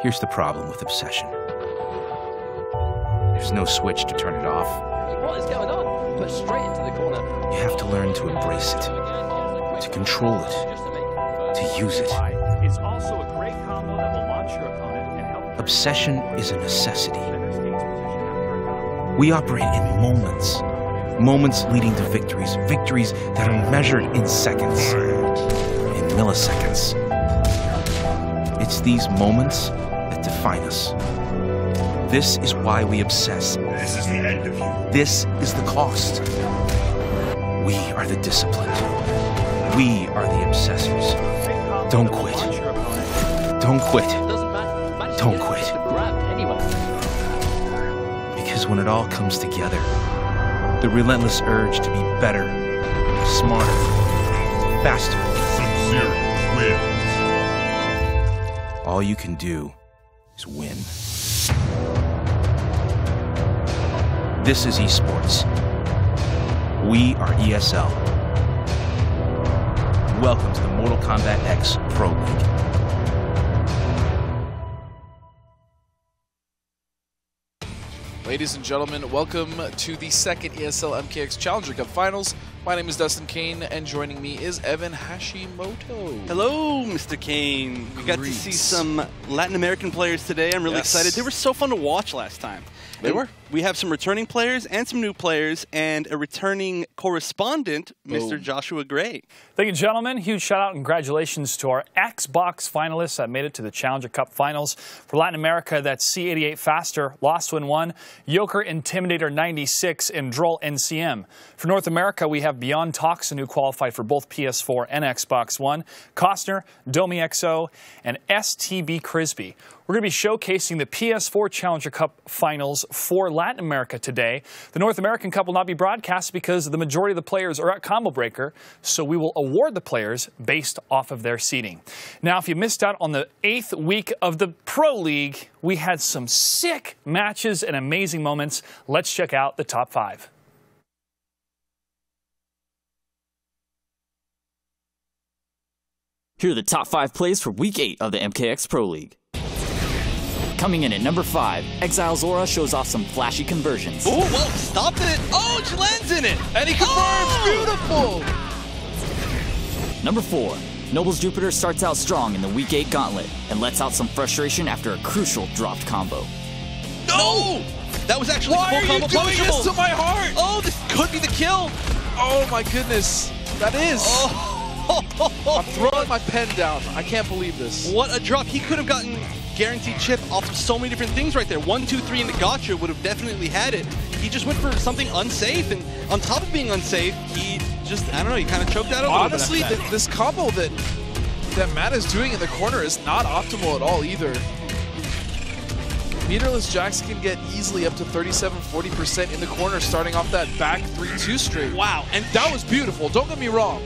Here's the problem with obsession. There's no switch to turn it off. What is going on? Put straight into the corner. You have to learn to embrace it, to control it, to use it. It's also a great combo that will launch your opponent and help. Obsession is a necessity. We operate in moments. Moments leading to victories. Victories that are measured in seconds, in milliseconds. It's these moments that define us. This is why we obsess. This is the end of you. This is the cost. We are the disciplined. We are the obsessors. Don't quit. Don't quit. Don't quit. Because when it all comes together, the relentless urge to be better, smarter, faster. Sub-Zero wins. All you can do is win. This is esports. We are ESL. Welcome to the Mortal Kombat X Pro League. Ladies and gentlemen, welcome to the second ESL MKX Challenger Cup Finals. My name is Dustin Kane, and joining me is Evan Hashimoto. Hello, Mr. Kane. We got to see some Latin American players today. I'm really excited. They were so fun to watch last time. They were. We have some returning players and some new players and a returning correspondent, Mr. Joshua Gray. Thank you, gentlemen. Huge shout out and congratulations to our Xbox finalists that made it to the Challenger Cup Finals. For Latin America, that's C88 Faster, Lost Win 1, Joker Intimidator 96, and Droll NCM. For North America, we have Beyond Toxin, who qualified for both PS4 and Xbox One, Costner, Domi XO, and STB Crisby. We're going to be showcasing the PS4 Challenger Cup Finals for Latin America today. The North American Cup will not be broadcast because the majority of the players are at Combo Breaker, so we will award the players based off of their seeding. Now, if you missed out on the 8th week of the Pro League, we had some sick matches and amazing moments. Let's check out the top 5. Here are the top 5 plays for Week 8 of the MKX Pro League. Coming in at number 5, Exile Zora shows off some flashy conversions. Oh, well, stop it. Oh, she lands in it. And he confirms. Beautiful. Number 4, Noble's Jupiter starts out strong in the Week 8 gauntlet and lets out some frustration after a crucial dropped combo. No! That was actually Why full are you combo doing punishable. this to my heart? Oh, this could be the kill. Oh my goodness. That is. Oh. I'm throwing my pen down. I can't believe this. What a drop. He could have gotten guaranteed chip off of so many different things right there. 1, 2, 3 in the gotcha would have definitely had it. He just went for something unsafe, and on top of being unsafe, he just, I don't know, he kind of choked out a little bit. Honestly, this combo that Matt is doing in the corner is not optimal at all either. Meterless Jax can get easily up to 37–40% in the corner starting off that back 3-2 straight. Wow, And that was beautiful, don't get me wrong.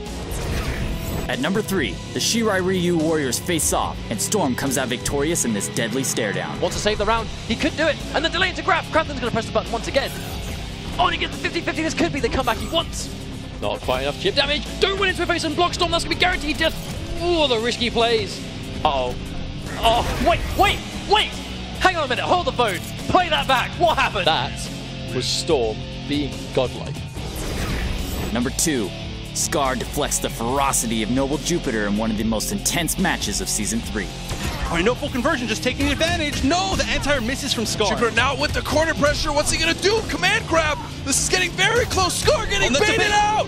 At number 3, the Shirai Ryu Warriors face off, and Storm comes out victorious in this deadly stare down. Wants to save the round. He could do it. And the delay into grab. Crampton's going to press the button once again. Oh, and he gets the 50-50. This could be the comeback he wants. Not quite enough chip damage. Don't run into a face and block Storm. That's going to be guaranteed death. Oh, the risky plays. Uh-oh. Oh, wait. Hang on a minute. Hold the phone. Play that back. What happened? That was Storm being godlike. Number 2, Scar deflects the ferocity of Noble Jupiter in one of the most intense matches of Season 3. All right, no full conversion, just taking advantage. No, the anti-air misses from Scar. Jupiter now with the corner pressure. What's he going to do? Command grab. This is getting very close. Scar getting baited out.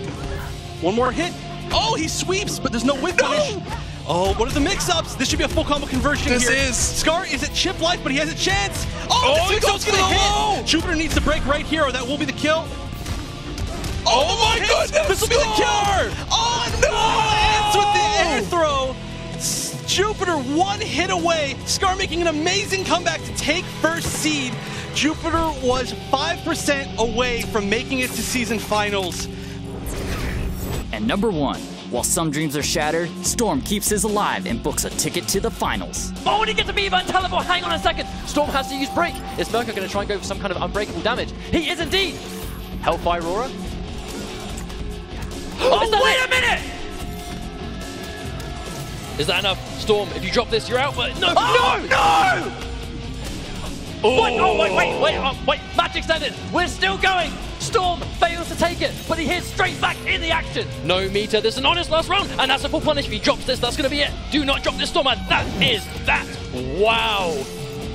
One more hit. Oh, he sweeps, but there's no whip punish. Oh, what are the mix-ups? This should be a full combo conversion here. This is. Scar is at chip life, but he has a chance. Oh, this he mix-up's goes gonna for the low. hit. Jupiter needs to break right here, or that will be the kill. Oh my goodness! This will be the kill! Oh no! Ends with the air throw. Jupiter 1 hit away. Scar making an amazing comeback to take first seed. Jupiter was 5% away from making it to season finals. And number 1, while some dreams are shattered, Storm keeps his alive and books a ticket to the finals. Oh, and he gets a B-Van teleport. Hang on a second. Storm has to use break. Is Merker going to try and go for some kind of unbreakable damage? He is indeed. Hellfire Aurora. Oh, wait a minute! Is that enough? Storm, if you drop this, you're out, but no, Oh, no! Wait, oh, wait, match extended. We're still going. Storm fails to take it, but he hits straight back in the action. No meter, this is an honest last round, and that's a full punish. If he drops this, that's going to be it. Do not drop this, Storm, and that is that. Wow.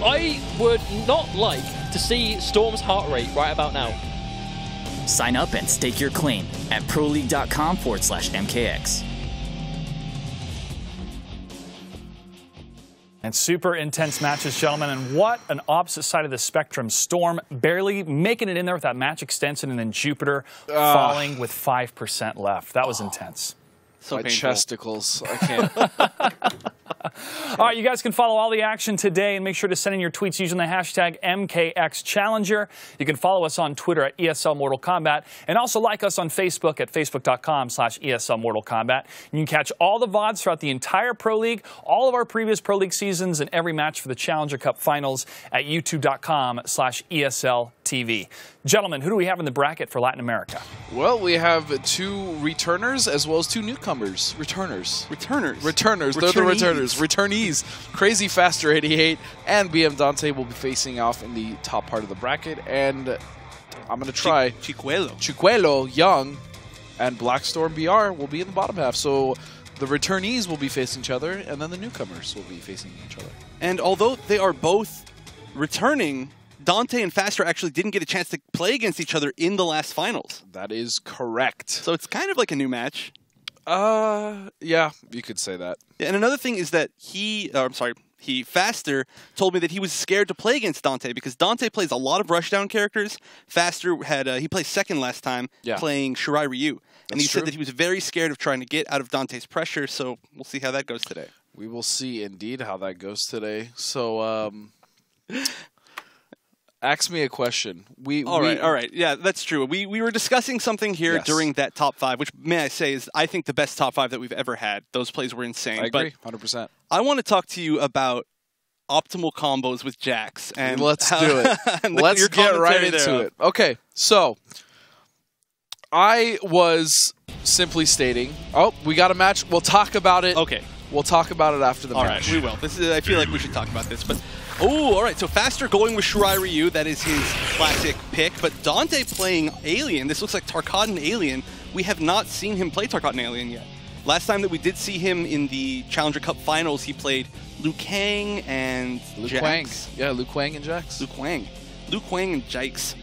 I would not like to see Storm's heart rate right about now. Sign up and stake your claim at proleague.com/MKX. And super intense matches, gentlemen, and what an opposite side of the spectrum. Storm barely making it in there with that match extension, and then Jupiter falling with 5% left. That was intense. So my chesticles, I can't. All right, you guys can follow all the action today and make sure to send in your tweets using the hashtag MKXChallenger. You can follow us on Twitter at ESL Mortal Kombat, and also like us on Facebook at facebook.com/ESL Mortal Kombat. You can catch all the VODs throughout the entire Pro League, all of our previous Pro League seasons, and every match for the Challenger Cup Finals at youtube.com/ESL TV. Gentlemen, who do we have in the bracket for Latin America? Well, we have 2 returners as well as 2 newcomers. Returners. They're the returners. Returnees. Crazy Faster 88 and BM Dante will be facing off in the top part of the bracket. And I'm going to try Chicuelo, Young, and Blackstorm BR will be in the bottom half. So the returnees will be facing each other, and then the newcomers will be facing each other. And although they are both returning, Dante and Faster actually didn't get a chance to play against each other in the last finals. That is correct. So it's kind of like a new match. Yeah, you could say that. And another thing is that Faster told me that he was scared to play against Dante because Dante plays a lot of rushdown characters. Faster had he placed second last time playing Shirai Ryu. And he said that he was very scared of trying to get out of Dante's pressure, so we'll see how that goes today. We will see indeed how that goes today. So, ask me a question. All right. Yeah, that's true. We were discussing something here during that top 5, which, may I say, is I think the best top 5 that we've ever had. Those plays were insane. I agree, 100%. I want to talk to you about optimal combos with Jax. And let's do it. Let's get right into it. Okay, so I was simply stating, we got a match. We'll talk about it. Okay. We'll talk about it after the match. All right, we will. I feel like we should talk about this, but... Oh, all right. So Faster going with Shirai Ryu. That is his classic pick. But Dante playing Alien. This looks like Tarkatan Alien. We have not seen him play Tarkatan Alien yet. Last time that we did see him in the Challenger Cup Finals, he played Liu Kang and Jax. Yeah, Liu Kang and Jax. Liu Kang and Jax.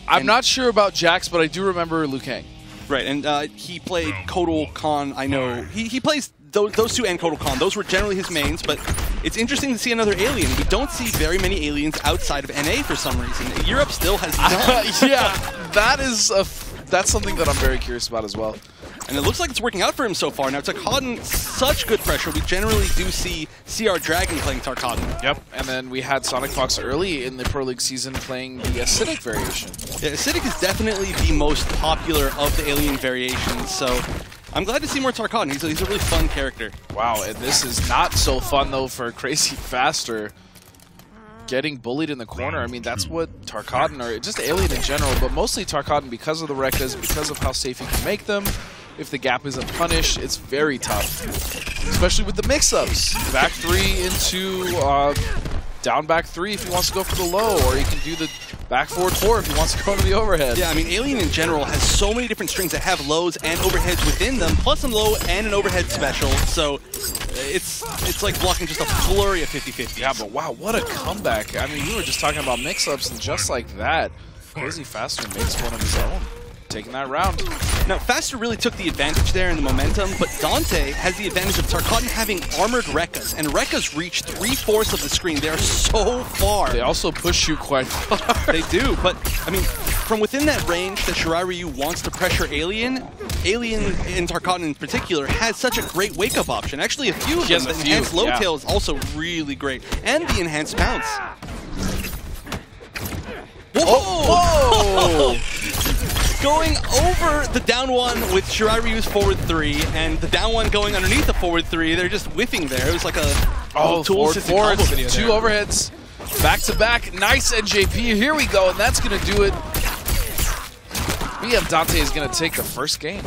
I'm not sure about Jax, but I do remember Liu Kang. Right, and he played Kotal Khan. I know he plays those 2 and Kotal Khan. Those were generally his mains, but it's interesting to see another alien. We don't see very many aliens outside of NA for some reason. Europe still has none. Yeah, that's something that I'm very curious about as well. And it looks like it's working out for him so far. Now, Tarkatan, such good pressure. We generally do see CR Dragon playing Tarkatan. Yep, and then we had Sonic Fox early in the Pro League season playing the Acidic variation. Yeah, Acidic is definitely the most popular of the alien variations, so I'm glad to see more Tarkatan. He's a really fun character. Wow, and this is not so fun, though, for Crazy Faster. Getting bullied in the corner, I mean, that's what Tarkatan, or just Alien in general, but mostly Tarkatan because of the Rekkas, because of how safe he can make them. If the gap isn't punished, it's very tough. Especially with the mix-ups. Back 3 into down back 3 if he wants to go for the low, or he can do the back forward 4 if he wants to go into the overhead. Yeah, I mean, Alien in general has so many different strings that have lows and overheads within them, plus a low and an overhead special, so it's like blocking just a flurry of 50-50s. Yeah, but wow, what a comeback. I mean, we were just talking about mix-ups, and just like that, Crazy Faster makes one of his own. Taking that round. Now, Faster really took the advantage there in the momentum, but Dante has the advantage of Tarkatan having armored Rekkas, and Rekkas reach 3/4 of the screen. They are so far. They also push you quite far. They do, but, I mean, from within that range that Shirai Ryu wants to pressure Alien in Tarkatan in particular has such a great wake-up option. Actually, a few of them. The enhanced low tail is also really great, and the enhanced bounce. Whoa! Going over the down 1 with Shirai Ryu's forward 3, and the down 1 going underneath the forward 3. They're just whiffing there. It was like a forward 2 overheads, back to back. Nice NJP. Here we go, and that's gonna do it. BM Dante is going to take the first game.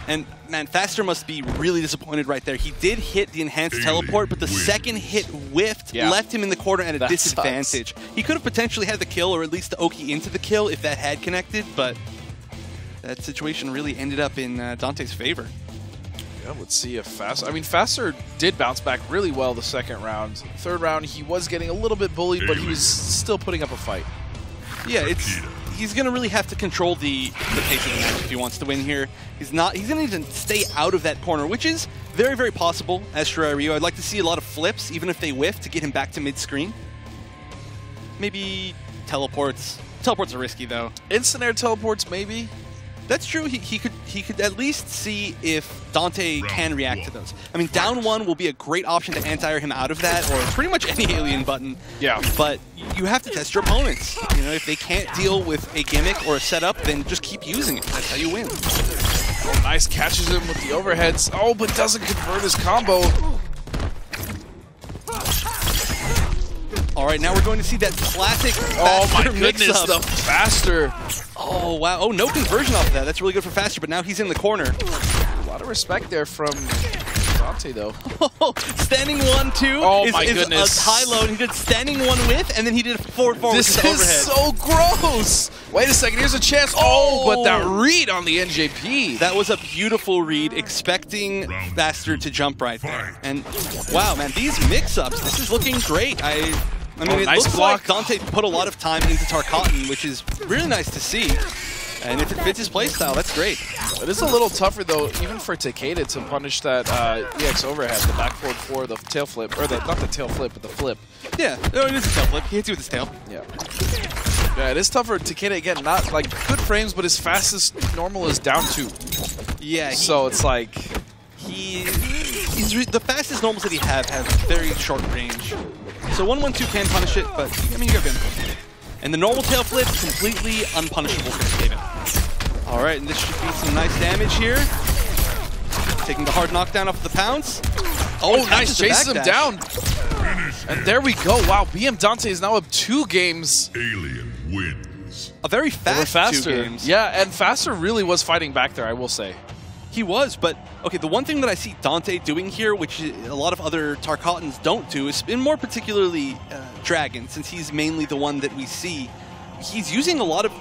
And man, Faster must be really disappointed right there. He did hit the enhanced teleport, but the second hit whiffed, left him in the corner at a disadvantage. He could have potentially had the kill, or at least the Oki into the kill if that had connected, but that situation really ended up in Dante's favor. Yeah, let's see if Faster... I mean, Faster did bounce back really well the second round. Third round, he was getting a little bit bullied, but he was still putting up a fight. Yeah, he's going to really have to control the pace of the match if he wants to win here. He's going to need to stay out of that corner, which is very, very possible as Shirario. I'd like to see a lot of flips, even if they whiff, to get him back to mid-screen. Maybe teleports. Teleports are risky, though. Instant air teleports, maybe? That's true. He could at least see if Dante can react to those. I mean, down one will be a great option to anti-air him out of that, or pretty much any alien button. Yeah. But you have to test your opponents. You know, if they can't deal with a gimmick or a setup, then just keep using it. That's how you win. Oh, nice. Catches him with the overheads. Oh, but doesn't convert his combo. All right, now we're going to see that classic oh my goodness, the Faster. Oh, wow. Oh, no conversion off of that. That's really good for Faster, but now he's in the corner. A lot of respect there from Dante, though. Standing 1-2 oh my goodness. A high-low. He did standing 1 with, and then he did a forward This is overhead. So gross. Wait a second. Here's a chance. Oh, but that read on the NJP. That was a beautiful read, expecting Faster to jump right there. And, wow, man, these mix-ups, this is looking great. I mean, it nice looks block. like Dante put a lot of time into Tarkatan, which is really nice to see. And if it fits his playstyle, that's great. It is a little tougher, though, even for Takeda to punish that EX overhead, the back forward 4, the tail flip, or not the tail flip, but the flip. Yeah, no, it is a tail flip. He hits you with his tail. Yeah. Yeah, it is tougher. Takeda, again, not like good frames, but his fastest normal is down 2. Yeah. So it's like... the fastest normals that he have very short range. So 1-1-2 can punish it, but I mean, you got him. And the normal tail flip, completely unpunishable for Takeda. All right, and this should be some nice damage here. Taking the hard knockdown off the pounce. Oh, nice, chases him down. And there we go. Wow, BM Dante is now up 2 games. Alien wins. A very fast 2 games. Yeah, and Faster really was fighting back there, I will say. He was, but okay, the one thing that I see Dante doing here, which a lot of other Tarkatans don't do, is in more particularly Dragon, since he's mainly the one that we see, he's using a lot of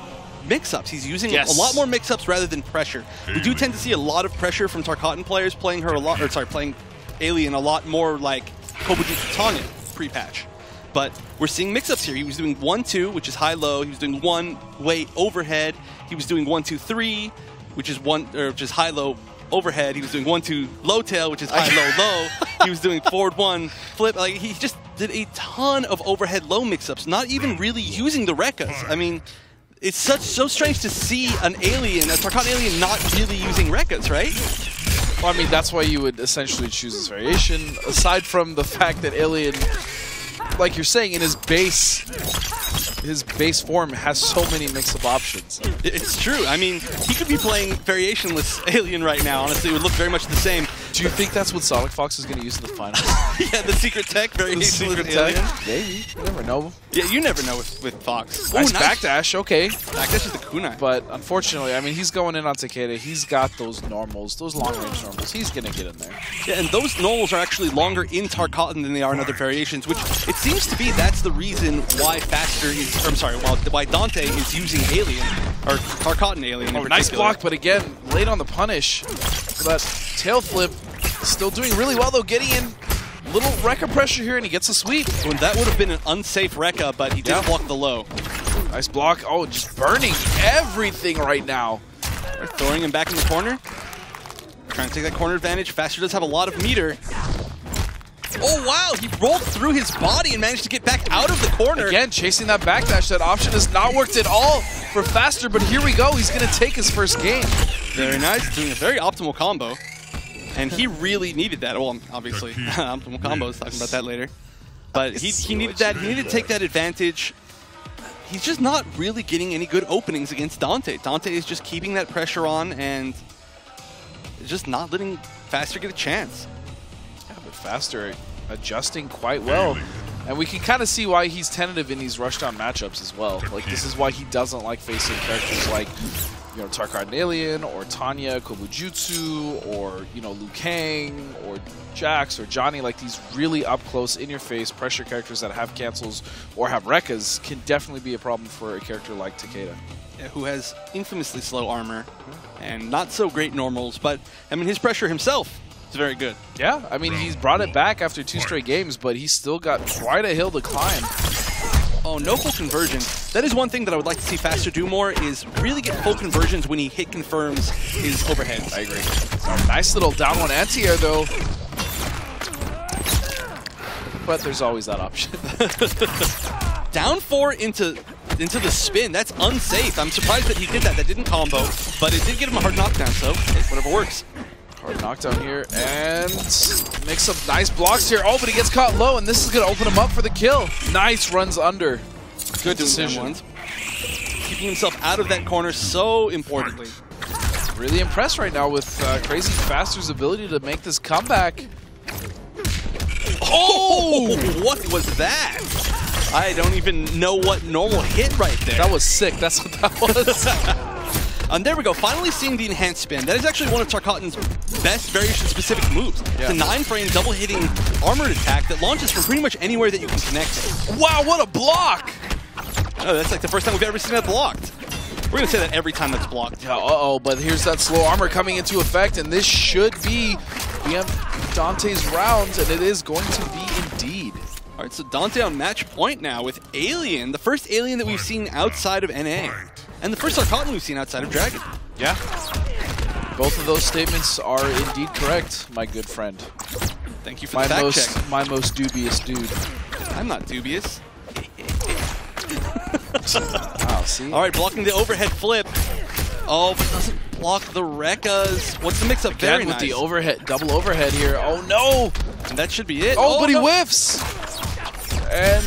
mix-ups. He's using a lot more mix-ups rather than pressure. We do tend to see a lot of pressure from Tarkatan players playing her a lot, or sorry, playing Alien a lot more like Kobuji Tonga pre-patch. But we're seeing mix-ups here. He was doing 1-2, which is high-low. He was doing 1-way overhead. He was doing 1-2-3. Which is high-low overhead. He was doing 1-2 low tail, which is high-low-low. He was doing forward 1 flip. Like, he just did a ton of overhead low mix-ups, not even really using the Rekkas. I mean, it's so strange to see an alien, a Tarkatan alien, not really using Rekkas, right? Well, I mean, that's why you would essentially choose this variation, aside from the fact that Alien, like you're saying, in his base form has so many mix-up options. It's true. I mean, he could be playing variationless Alien right now. Honestly, it would look very much the same. Do you think that's what Sonic Fox is going to use in the final? Yeah, the secret tech variationless Alien. Maybe. You never know. Yeah, you never know with Fox. Nice backdash, okay. Backdash is the kunai. But unfortunately, I mean, he's going in on Takeda. He's got those normals, those long-range normals. He's going to get in there. Yeah, and those normals are actually longer in Tarkatan than they are in other variations, which it seems to be that's the reason why Faster is, or I'm sorry, why Dante is using Alien, or Tarkatan Alien in nice block, but again, late on the punish. But tail flip, still doing really well though, getting in little Rekka pressure here, and he gets a sweep. Well, that would have been an unsafe Rekka, but he did block the low. Nice block. Oh, just burning everything right now. They're throwing him back in the corner. Trying to take that corner advantage. Faster does have a lot of meter. Oh, wow! He rolled through his body and managed to get back out of the corner. Again, chasing that backdash. That option has not worked at all for Faster, but here we go. He's going to take his first game. Very nice. Doing a very optimal combo. And he really needed that. Well, obviously, optimal combos. Talking about that later. But he needed that. He needed to take that advantage. He's just not really getting any good openings against Dante. Dante is just keeping that pressure on and just not letting Faster get a chance. Yeah, but Faster adjusting quite well. And we can kind of see why he's tentative in these rushdown matchups as well. Like, this is why he doesn't like facing characters like you know, Tarkard Alien, or Tanya Kobujutsu, or, you know, Liu Kang, or Jax, or Johnny, like these really up-close, in-your-face pressure characters that have cancels or have Rekkas can definitely be a problem for a character like Takeda. Yeah, who has infamously slow armor and not so great normals, but, I mean, his pressure himself is very good. Yeah, I mean, he's brought it back after 2 straight games, but he's still got quite a hill to climb. Oh, no full conversion. That is one thing that I would like to see Faster do more, is really get full conversions when he hit confirms his overheads. I agree. Nice little down one anti-air, though. But there's always that option. Down 4 into the spin. That's unsafe. I'm surprised that he did that. That didn't combo, but it did get him a hard knockdown, so hey, whatever works. Hard knockdown here, and makes some nice blocks here. Oh, but he gets caught low, and this is going to open him up for the kill. Nice runs under. Good decision. Keeping himself out of that corner so importantly. Really impressed right now with Crazy Faster's ability to make this comeback. Oh, what was that? I don't even know what normal hit right there. That was sick. That's what that was. And there we go, finally seeing the enhanced spin. That is actually one of Tarkatan's best variation-specific moves. Yeah. It's a 9-frame double-hitting armored attack that launches from pretty much anywhere that you can connect to. Wow, what a block! Oh, that's like the first time we've ever seen that blocked. We're going to say that every time that's blocked. Yeah, uh-oh, but here's that slow armor coming into effect, and this should be Dante's round, and it is going to be indeed. All right, so Dante on match point now with Alien, the first Alien that we've seen outside of NA. And the first Tarkatan we've seen outside of Dragon. Yeah. Both of those statements are indeed correct, my good friend. Thank you for the fact check. My most dubious dude. I'm not dubious. Wow, see? All right, blocking the overhead flip. Oh, but doesn't block the Rekkas. What's the mix-up? Very with nice. the overhead, double overhead here. Oh, no! And that should be it. Oh, but he whiffs! And...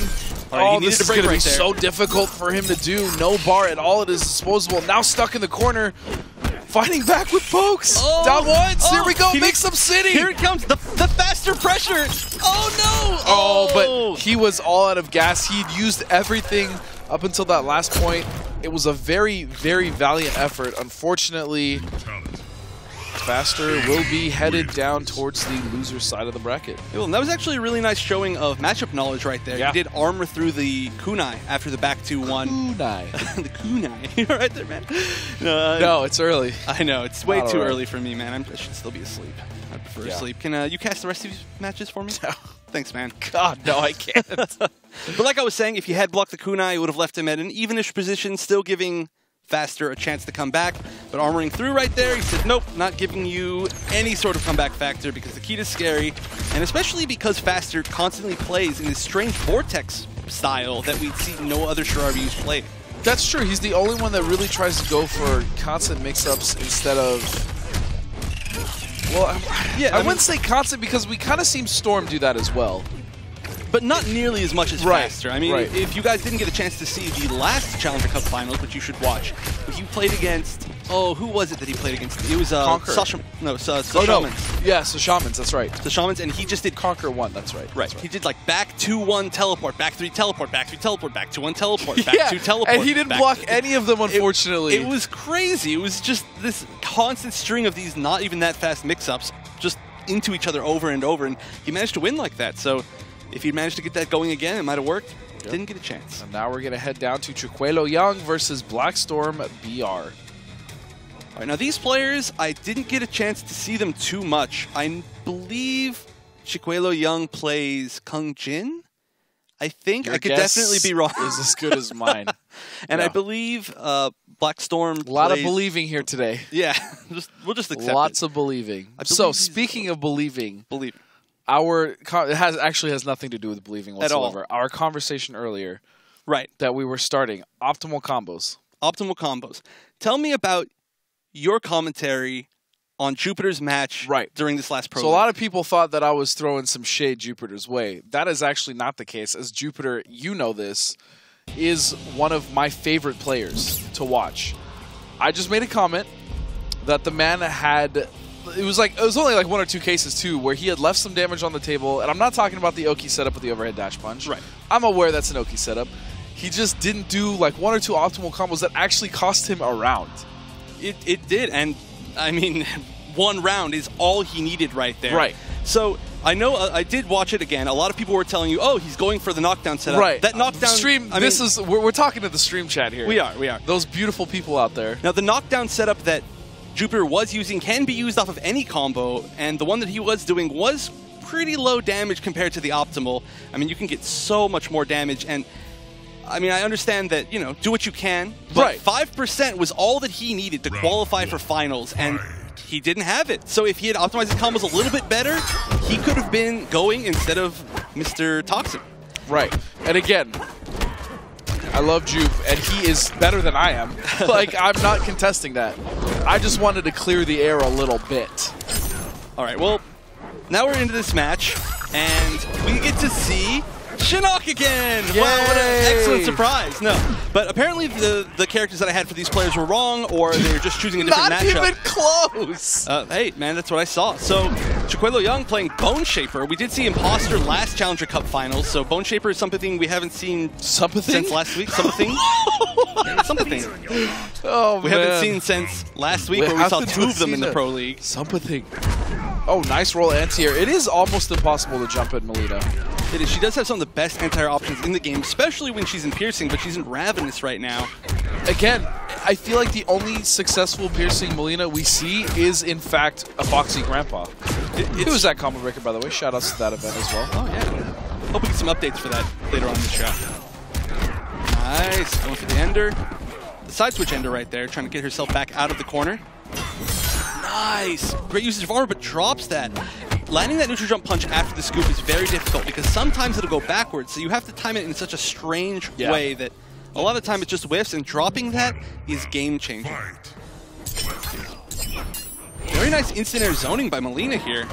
Right, this is going to be so difficult for him to do. No bar at all at his disposal. Now stuck in the corner. Fighting back with pokes. Oh, down once. Here we go. He Mix Up City. Here it comes. The faster pressure. Oh, no. Oh, but he was all out of gas. He'd used everything up until that last point. It was a very, very valiant effort. Unfortunately, Faster will be headed down towards the loser side of the bracket. Well, and that was actually a really nice showing of matchup knowledge right there. Yeah. He did armor through the kunai after the back 2-1. Kunai. The kunai. You're right there, man. No, it's early. I know. It's way too early for me, man. I should still be asleep. I prefer sleep. Can you cast the rest of these matches for me? No. Thanks, man. God, no, I can't. But like I was saying, if you had blocked the kunai, it would have left him at an evenish position, still giving Faster a chance to come back, but armoring through right there, he said, nope, not giving you any sort of comeback factor because the key is scary, and especially because Faster constantly plays in this strange vortex style that we'd see no other Shirabus play. That's true. He's the only one that really tries to go for constant mix-ups instead of... Well, I wouldn't say constant because we kind of seen Storm do that as well. But not nearly as much as Faster. I mean, if you guys didn't get a chance to see the last Challenger Cup Finals, which you should watch, if you played against, oh, who was it that he played against? It was Shamans. Yeah, so Shamans, that's right. So Shamans, and he just did Conquer 1, that's right. Right. He did like back 2-1 teleport, back 3 teleport, back 3 teleport, back 2-1 teleport, back 2 teleport. And he didn't block any of them, unfortunately. It was crazy. It was just this constant string of these not even that fast mix-ups, just into each other over and over, and he managed to win like that. So if he'd managed to get that going again, it might have worked. Yep. Didn't get a chance. And now we're going to head down to Chicuelo Young versus Blackstorm BR. All right, now these players, I didn't get a chance to see them too much. I believe Chicuelo Young plays Kung Jin. I think. Your I could definitely be wrong. Is as good as mine. And I believe Blackstorm A lot of believing here today. Yeah, we'll just accept Lots of believing. So, speaking of believing. It has nothing to do with believing whatsoever. Our conversation earlier, that we were starting, optimal combos. Optimal combos. Tell me about your commentary on Jupiter's match during this last pro. So a lot of people thought that I was throwing some shade Jupiter's way. That is actually not the case, as Jupiter, you know this, is one of my favorite players to watch. I just made a comment that the man had... It was only like 1 or 2 cases too where he had left some damage on the table, and I'm not talking about the Oki setup with the overhead dash punch. I'm aware that's an Oki setup. He just didn't do like 1 or 2 optimal combos that actually cost him a round. It did, and I mean, 1 round is all he needed right there. Right. So I know I did watch it again. A lot of people were telling you, "Oh, he's going for the knockdown setup." Right. That knockdown stream. We're talking to the stream chat here. We are. Those beautiful people out there. Now the knockdown setup that Jupiter was using can be used off of any combo, and the one that he was doing was pretty low damage compared to the optimal. I mean, you can get so much more damage, and I mean, I understand that, you know, do what you can, but 5% was all that he needed to qualify for finals, and he didn't have it. So if he had optimized his combos a little bit better, he could have been going instead of Mr. Toxic. Right. And again, I love Jupe, and he is better than I am. Like, I'm not contesting that. I just wanted to clear the air a little bit. All right, well, now we're into this match, and we get to see Shinnok again! Yay! Wow, what an excellent surprise. No, but apparently the characters that I had for these players were wrong, or they're just choosing a different matchup. Not even close! Hey, man, that's what I saw. So, Chiquelo Young playing Bone Shaper. We did see Imposter last Challenger Cup Finals, so Bone Shaper is something we haven't seen since last week. Something. Oh, we haven't seen since last week, where we saw 2 of them in the Pro League. Something. Oh, nice roll anti-air. It is almost impossible to jump at Melina. It is. She does have some of the best anti-air options in the game, especially when she's in Piercing, but she's in Ravenous right now. Again, I feel like the only successful Piercing Melina we see is, in fact, a Foxy Grandpa. It was that combo breaker, by the way. Shoutouts to that event as well. Oh, yeah. Hope we get some updates for that later on in the show. Nice. Going for the Ender. The side switch Ender right there, trying to get herself back out of the corner. Nice. Great usage of armor, but drops that. Landing that neutral jump punch after the scoop is very difficult because sometimes it'll go backwards, so you have to time it in such a strange way that a lot of the time it just whiffs, and dropping that is game-changing. Very nice instant air zoning by Melina here.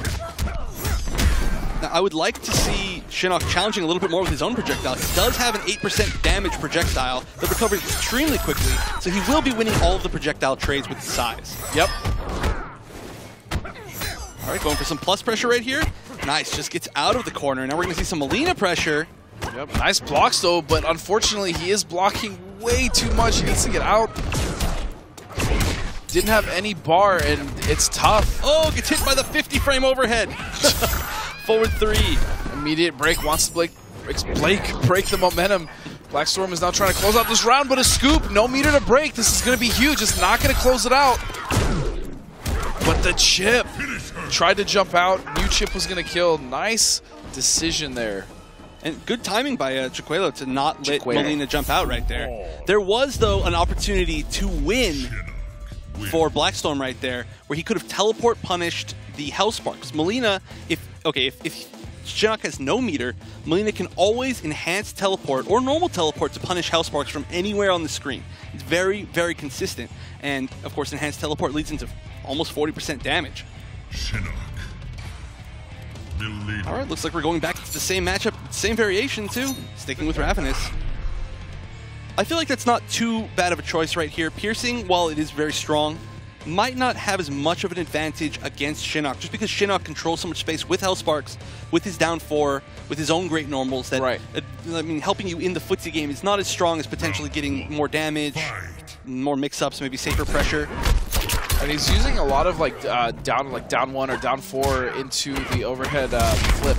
Now, I would like to see Shinnok challenging a little bit more with his own projectile. He does have an 8% damage projectile that recovers extremely quickly, so he will be winning all of the projectile trades with his size. Yep. All right, going for some plus pressure right here. Nice, just gets out of the corner. Now we're going to see some Melina pressure. Yep, nice blocks though, but unfortunately he is blocking way too much. He needs to get out. Didn't have any bar, and it's tough. Oh, gets hit by the 50 frame overhead. Forward 3. Immediate break, wants to break the momentum. Blackstorm is now trying to close out this round, but a scoop, no meter to break. This is going to be huge. It's not going to close it out. But the chip tried to jump out. New chip was going to kill. Nice decision there. And good timing by Chiquelo to not let Melina jump out right there. There was, though, an opportunity to win for Blackstorm right there, where he could have teleport punished the Hellsparks. Melina, if Shinnok has no meter, Melina can always enhance teleport or normal teleport to punish Hellsparks from anywhere on the screen. It's very, very consistent. And, of course, enhanced teleport leads into almost 40% damage. All right, looks like we're going back to the same matchup, same variation too, sticking with Ravenous. I feel like that's not too bad of a choice right here. Piercing, while it is very strong, might not have as much of an advantage against Shinnok, just because Shinnok controls so much space with Hellsparks, with his down 4, with his own great normals, that I mean, helping you in the footsie game is not as strong as potentially getting more damage, more mix-ups, maybe safer pressure. And he's using a lot of down 1 or down 4 into the overhead flip,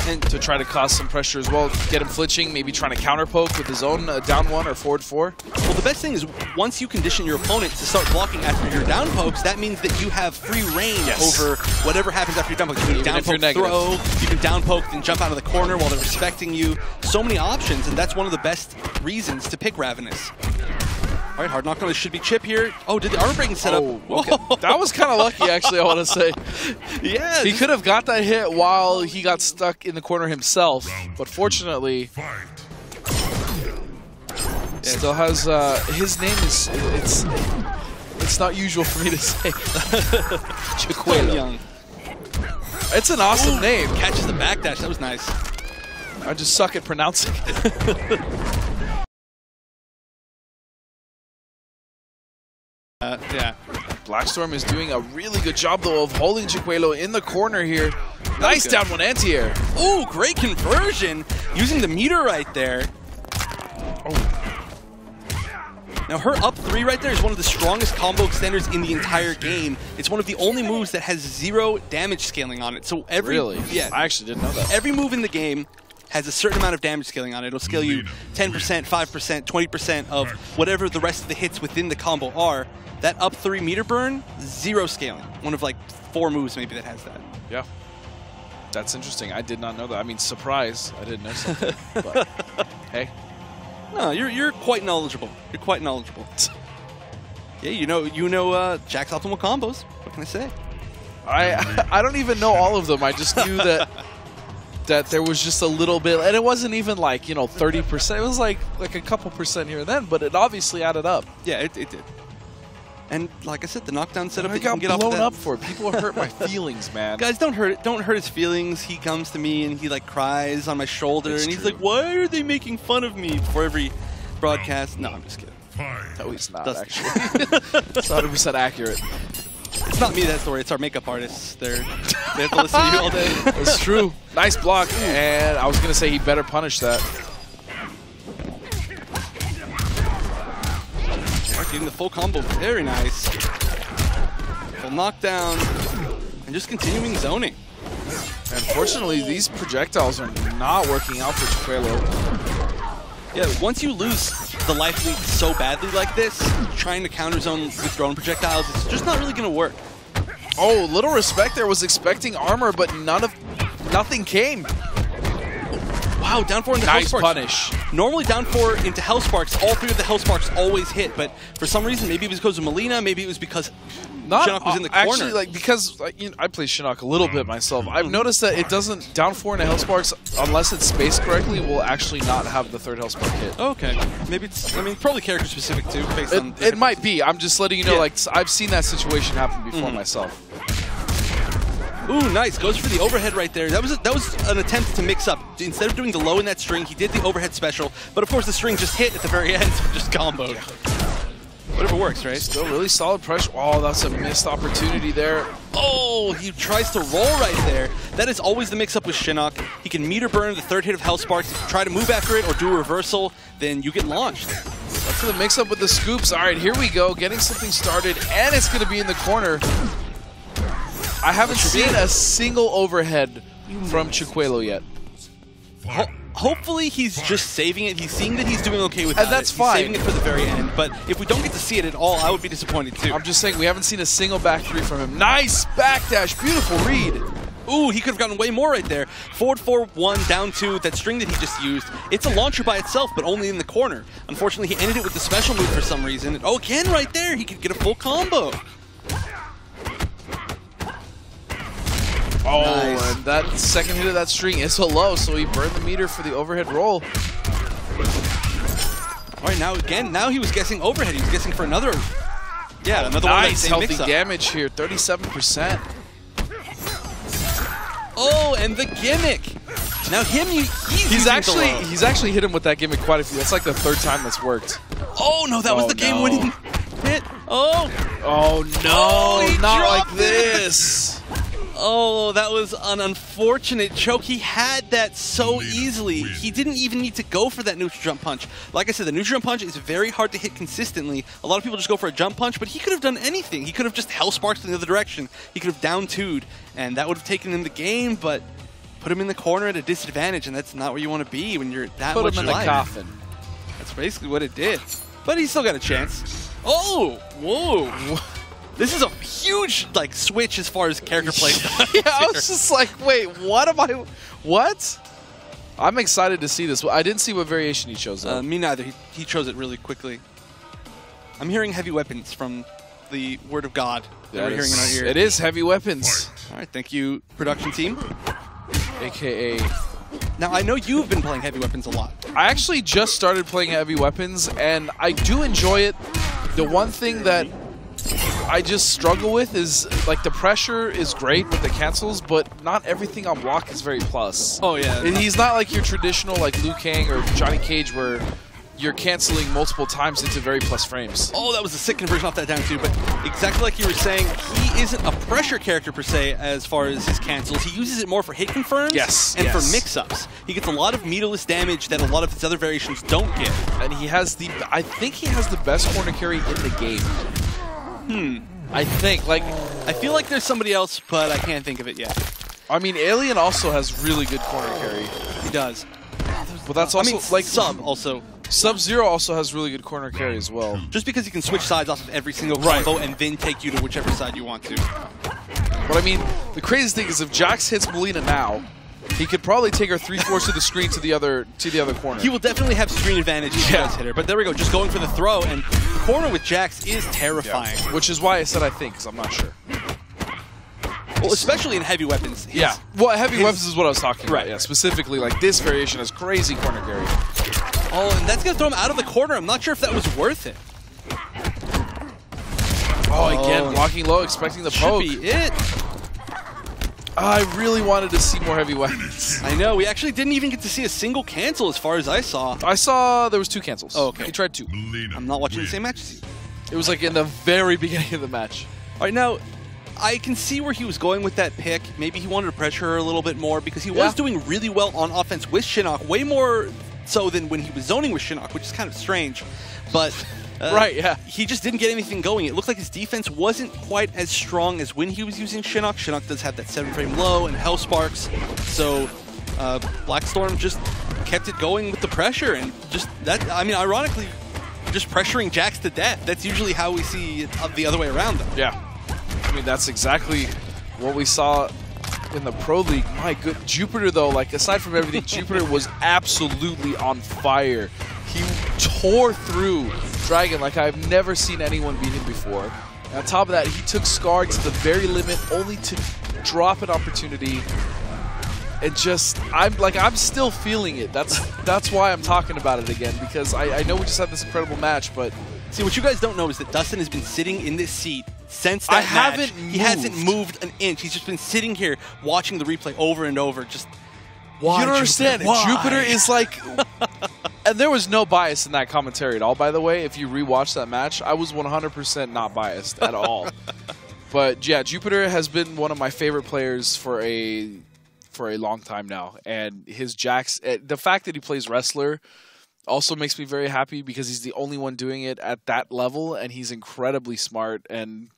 and to try to cause some pressure as well. Get him flinching, maybe trying to counter poke with his own down 1 or forward 4. Well, the best thing is once you condition your opponent to start blocking after your down pokes, that means that you have free reign over whatever happens after your down poke. You can down poke, throw, you can down poke, then jump out of the corner while they're respecting you. So many options, and that's one of the best reasons to pick Ravenous. All right, hard knock on. This should be Chip here. Oh, did the armor breaking set up? Okay. That was kind of lucky, actually, I want to say. Yeah. He could have got that hit while he got stuck in the corner himself, but fortunately, still has, his name is, it's not usual for me to say. Chiquelo. It's an awesome name. Catches the backdash. That was nice. I just suck at pronouncing it. Yeah. Blackstorm is doing a really good job, though, of holding Chiquelo in the corner here. Nice down 1 anti-air. Ooh, great conversion. Using the meter right there. Oh. Now her up 3 right there is one of the strongest combo extenders in the entire game. It's one of the only moves that has 0 damage scaling on it. So Really? Yeah. I actually didn't know that. Every move in the game has a certain amount of damage scaling on it. It'll scale you 10%, 5%, 20% of whatever the rest of the hits within the combo are. That up 3 meter burn, 0 scaling. One of like 4 moves maybe that has that. Yeah. That's interesting. I did not know that. I mean, surprise. I didn't know something. But hey. No, you're quite knowledgeable. You're quite knowledgeable. Yeah, you know Jack's optimal combos. What can I say? I don't even know all of them. I just knew that there was just a little bit, and it wasn't even like 30%. It was like a couple percent here and then, but it obviously added up. Yeah, it did. And like I said, the knockdown setup. I got blown up for it. People hurt my feelings, man. Guys, don't hurt his feelings. He comes to me and he like cries on my shoulder, and he's like, "Why are they making fun of me before every broadcast?" No, I'm just kidding. No, he's not actually. It's 100% accurate. It's not me, that story. It's our makeup artists. They have to listen to you all day. That's true. Nice block, and I was gonna say he better punish that. Getting the full combo, very nice. Full knockdown, and just continuing zoning. Unfortunately, these projectiles are not working out for Chiquelo. Yeah, once you lose the life lead so badly like this, trying to counter zone with drone projectiles, it's just not really going to work. Oh, little respect there. Was expecting armor, but nothing came. Wow, down 4 into nice Hellsparks. Punish. Normally down 4 into Hellsparks, all 3 of the Hellsparks always hit, but for some reason, maybe it was because of Melina, maybe it was because Shinnok was in the corner. Actually, because I play Shinnok a little bit myself, I've noticed that it doesn't, down 4 into Hellsparks, unless it's spaced correctly, will actually not have the 3rd Hellspark hit. Okay. Maybe it's, probably character specific too, based on... It might be. I'm just letting you know, like, I've seen that situation happen before myself. Ooh, nice. Goes for the overhead right there. That was an attempt to mix up. Instead of doing the low in that string, he did the overhead special. But of course, the string just hit at the very end, so just comboed. Whatever works, right? Still really solid pressure. Oh, that's a missed opportunity there. Oh, he tries to roll right there. That is always the mix-up with Shinnok. He can meter burn the 3rd hit of Hellsparks. If you try to move after it or do a reversal, then you get launched. That's the mix-up with the scoops. All right, here we go. Getting something started, and it's going to be in the corner. I haven't seen a single overhead from Chiquelo yet. Hopefully he's just saving it. He's seeing that he's doing okay with that. And that's fine. He's saving it for the very end. But if we don't get to see it at all, I would be disappointed too. I'm just saying we haven't seen a single back 3 from him. Nice backdash. Beautiful read. Ooh, he could have gotten way more right there. Forward 4-1, down 2, that string that he just used. It's a launcher by itself, but only in the corner. Unfortunately, he ended it with the special move for some reason. And, oh, again right there, he could get a full combo. Oh, nice. And that 2nd hit of that string is so low, so he burned the meter for the overhead roll. All right, now he was guessing overhead. He was guessing for another. Yeah, another nice one. Nice healthy damage here, 37%. Oh, and the gimmick. Now he's actually hit him with that gimmick quite a few. That's like the 3rd time that's worked. Oh no, that was the game-winning hit. Oh. Oh no, not like this. Oh, that was an unfortunate choke. He had that so easily. He didn't even need to go for that neutral jump punch. Like I said, the neutral jump punch is very hard to hit consistently. A lot of people just go for a jump punch, but he could have done anything. He could have just Hellsparked in the other direction. He could have down 2'd, and that would have taken him the game, but put him in the corner at a disadvantage, and that's not where you want to be when you're that much Put him in the coffin. That's basically what it did. But he's still got a chance. Oh! Whoa! This is a huge switch as far as character play. Yeah, I was just like, wait, what? I'm excited to see this. I didn't see what variation he chose. Me neither. He chose it really quickly. I'm hearing heavy weapons from the word of God that we're hearing in our ear. It is heavy weapons. All right, thank you, production team. AKA. Now, I know you've been playing heavy weapons a lot. I actually just started playing heavy weapons, and I do enjoy it. The one thing that I just struggle with is, the pressure is great with the cancels, but not everything on block is very plus. Oh, yeah. And he's not like your traditional, Liu Kang or Johnny Cage where you're canceling multiple times into very plus frames. Oh, that was a sick conversion off that down two, but exactly like you were saying, he isn't a pressure character per se as far as his cancels. He uses it more for hit confirms and for mix-ups. He gets a lot of meterless damage that a lot of his other variations don't get. And he has I think he has the best corner carry in the game. I think, like, I feel like there's somebody else, but I can't think of it yet. I mean, Alien also has really good corner carry. He does. But that's also, like, Sub also. Sub-Zero also has really good corner carry as well. Just because he can switch sides off of every single combo and then take you to whichever side you want to. But I mean, the craziest thing is if Jax hits Melina now, he could probably take her 3/4 of the screen to the other corner. He will definitely have screen advantage if he does hit her. But there we go, just going for the throw, and corner with Jax is terrifying. Yeah. Which is why I said I think, because I'm not sure. Well, especially in heavy weapons. Well, heavy weapons is what I was talking about. Yeah, specifically, like this variation has crazy corner carry. Oh, and that's going to throw him out of the corner. I'm not sure if that was worth it. Oh, again, walking low, expecting the poke. Should be it. I really wanted to see more heavy weapons. I know. We actually didn't even get to see a single cancel as far as I saw. I saw there was 2 cancels. Oh, okay. He tried 2. I'm not watching the same match as you. It was like in the very beginning of the match. All right, now, I can see where he was going with that pick. Maybe he wanted to pressure her a little bit more because he was doing really well on offense with Shinnok, way more so than when he was zoning with Shinnok, which is kind of strange. But he just didn't get anything going. It looked like his defense wasn't quite as strong as when he was using Shinnok. Shinnok does have that 7-frame low and Hell Sparks, so Blackstorm just kept it going with the pressure, and just that. I mean, ironically, just pressuring Jax to death. That's usually how we see it the other way around, though. Yeah. I mean, that's exactly what we saw in the Pro League. My good Jupiter, though, like, aside from everything, Jupiter was absolutely on fire. He tore through Dragon like I've never seen anyone beat him before. And on top of that, he took Scar to the very limit, only to drop an opportunity. And just, I'm still feeling it. That's why I'm talking about it again, because I know we just had this incredible match, but see, what you guys don't know is that Dustin has been sitting in this seat since that match. He hasn't moved an inch. He's just been sitting here watching the replay over and over. Just why? You don't understand. Why? Jupiter is like, and there was no bias in that commentary at all, by the way. If you rewatch that match, I was 100% not biased at all. But yeah, Jupiter has been one of my favorite players for a long time now, and his Jax, the fact that he plays wrestler also makes me very happy because he's the only one doing it at that level, and he's incredibly smart, and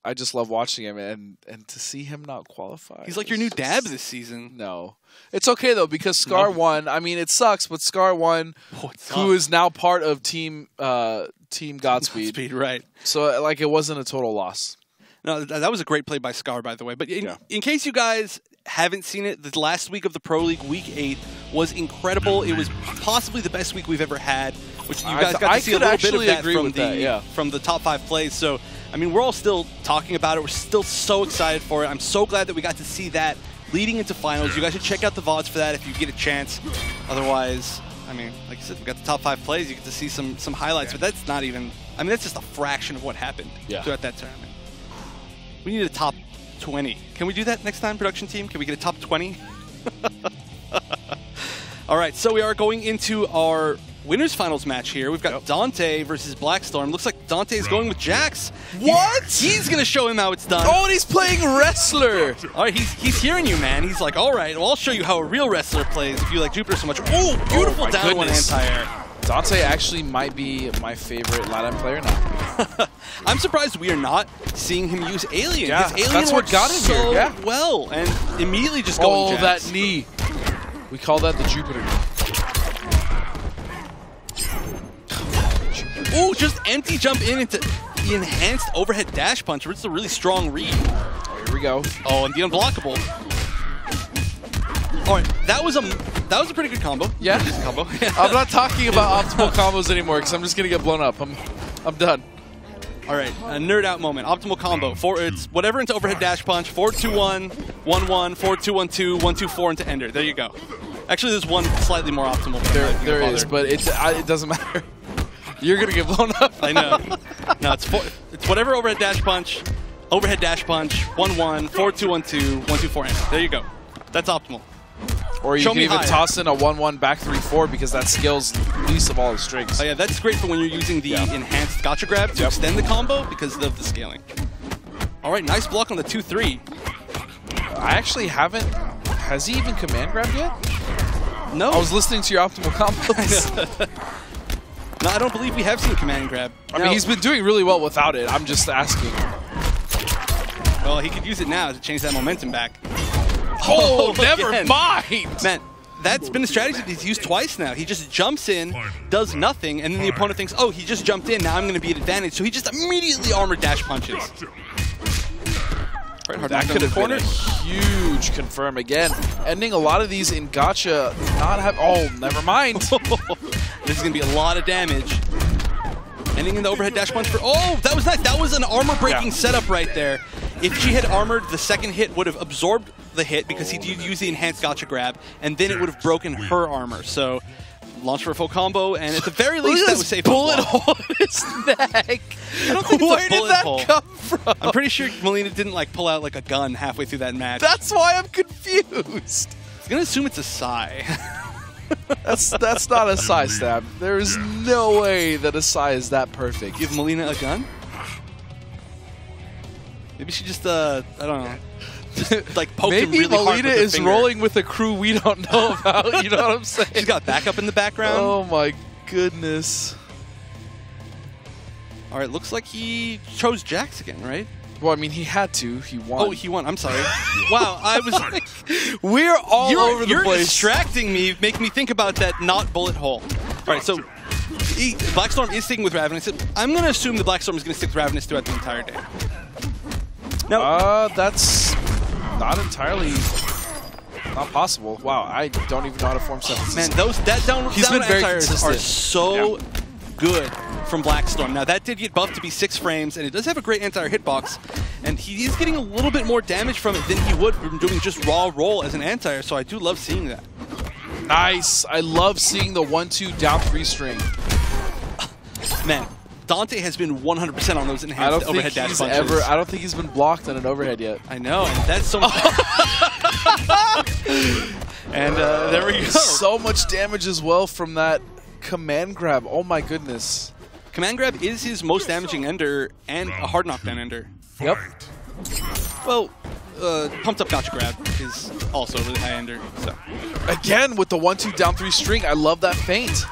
I just love watching him, and to see him not qualify. He's like your new dab this season. No. It's okay, though, because Scar won. I mean, it sucks, but Scar won, who is now part of Team Godspeed. Godspeed, right. So, like, it wasn't a total loss. No, that was a great play by Scar, by the way. But in case you guys haven't seen it, the last week of the Pro League, Week 8, was incredible. It was possibly the best week we've ever had, which you guys got to see a little bit of that from the top 5 plays. So, I mean, we're all still talking about it. We're still so excited for it. I'm so glad that we got to see that leading into finals. You guys should check out the VODs for that if you get a chance. Otherwise, I mean, like I said, we got the top 5 plays. You get to see some highlights, but that's not even, I mean, that's just a fraction of what happened throughout that tournament. We need a top 20. Can we do that next time, production team? Can we get a top 20? All right, so we are going into our winners finals match here. We've got Dante versus Blackstorm. Looks like Dante is going with Jax. What? He's going to show him how it's done. Oh, and he's playing wrestler. All right, he's hearing you, man. He's like, all right, well, I'll show you how a real wrestler plays if you like Jupiter so much. Oh, beautiful down one anti-air. Dante actually might be my favorite LATAM player now. I'm surprised we are not seeing him use Alien. Yeah, Alien that's what got him so here. well, and immediately just going Jax. That knee. We call that the Jupiter knee. Ooh, just empty jump in into the enhanced overhead dash punch, which is a really strong read. Oh, here we go. Oh, and the unblockable. All right, that was a pretty good combo. Yeah, combo. I'm not talking about optimal combos anymore because I'm just gonna get blown up. I'm done. All right, a nerd out moment. Optimal combo. It's whatever into overhead dash punch. 4-2-1, 1-1, 4-2-1-2, 1-2-4 into ender. There you go. Actually, there's one slightly more optimal. There is, but it doesn't matter. You're gonna get blown up. I know. No, it's whatever overhead dash punch, 1-1, 4-2-1-2, 1-2-4 ender. There you go. That's optimal. Or you Show can me even high. toss in a 1-1 back 3-4 because that scales least of all the strings. Oh yeah, that's great for when you're using the enhanced gotcha grab to extend the combo because of the scaling. All right, nice block on the 2-3. I actually haven't... Has he even command grabbed yet? No. I was listening to your optimal combos. No, I don't believe we have seen command grab. I mean, he's been doing really well without it. I'm just asking. Well, he could use it now to change that momentum back. Oh, never again. mind! Man, that's been a strategy that he's used twice now. He just jumps in, does nothing, and then the opponent thinks, oh, he just jumped in, now I'm going to be at advantage. So he just immediately armor dash punches. Right, hard That knockdown could have been corner. a huge confirm again. Ending a lot of these in gotcha, not have... Oh, never mind. This is going to be a lot of damage. Ending in the overhead dash punch for... Oh, that was nice. That was an armor-breaking setup right there. If she had armored, the second hit would have absorbed the hit because he did use the enhanced gotcha grab, and then it would have broken her armor. So, launch for a full combo, and at the very least, that was safe. Bullet hole in his neck. I don't think it's a Where did bullet that hole. come from? I'm pretty sure Melina didn't like pull out like a gun halfway through that match. That's why I'm confused. I'm gonna assume it's a sigh. That's not a Psy stab. There is no way that a Psy is that perfect. Give Melina a gun? Maybe she just I don't know. Just like poked him Maybe really hard Melina with her is finger. rolling with a crew we don't know about. You know what I'm saying? She's got backup in the background. Oh my goodness. All right, looks like he chose Jax again, right? Well, I mean, he had to. He won. Oh, he won. I'm sorry. Wow, I was like, we're all over the you're place. distracting me, making me think about that not bullet hole. All right, so Blackstorm is sticking with Ravenous. I'm going to assume the Blackstorm is going to stick with Ravenous throughout the entire day. Now, that's not entirely not possible. Wow, I don't even know how to form sentences. man, that down He's been very anti-airs consistent. are so good from Blackstorm. Now, that did get buffed to be 6 frames, and it does have a great anti-air hitbox, and he is getting a little bit more damage from it than he would from doing just raw roll as an anti-air, so I do love seeing that. Nice. I love seeing the 1-2 down 3 string. Man, Dante has been 100% on those enhanced overhead dash punches. I don't think he's been blocked on an overhead yet. I know, and that's so much. And there we go. So much damage as well from that command grab. Oh my goodness. Command grab is his most damaging ender and a hard knockdown ender. Yep. Well, pumped up gotcha grab is also a really high ender. So. Again with the 1-2 down 3 string. I love that feint.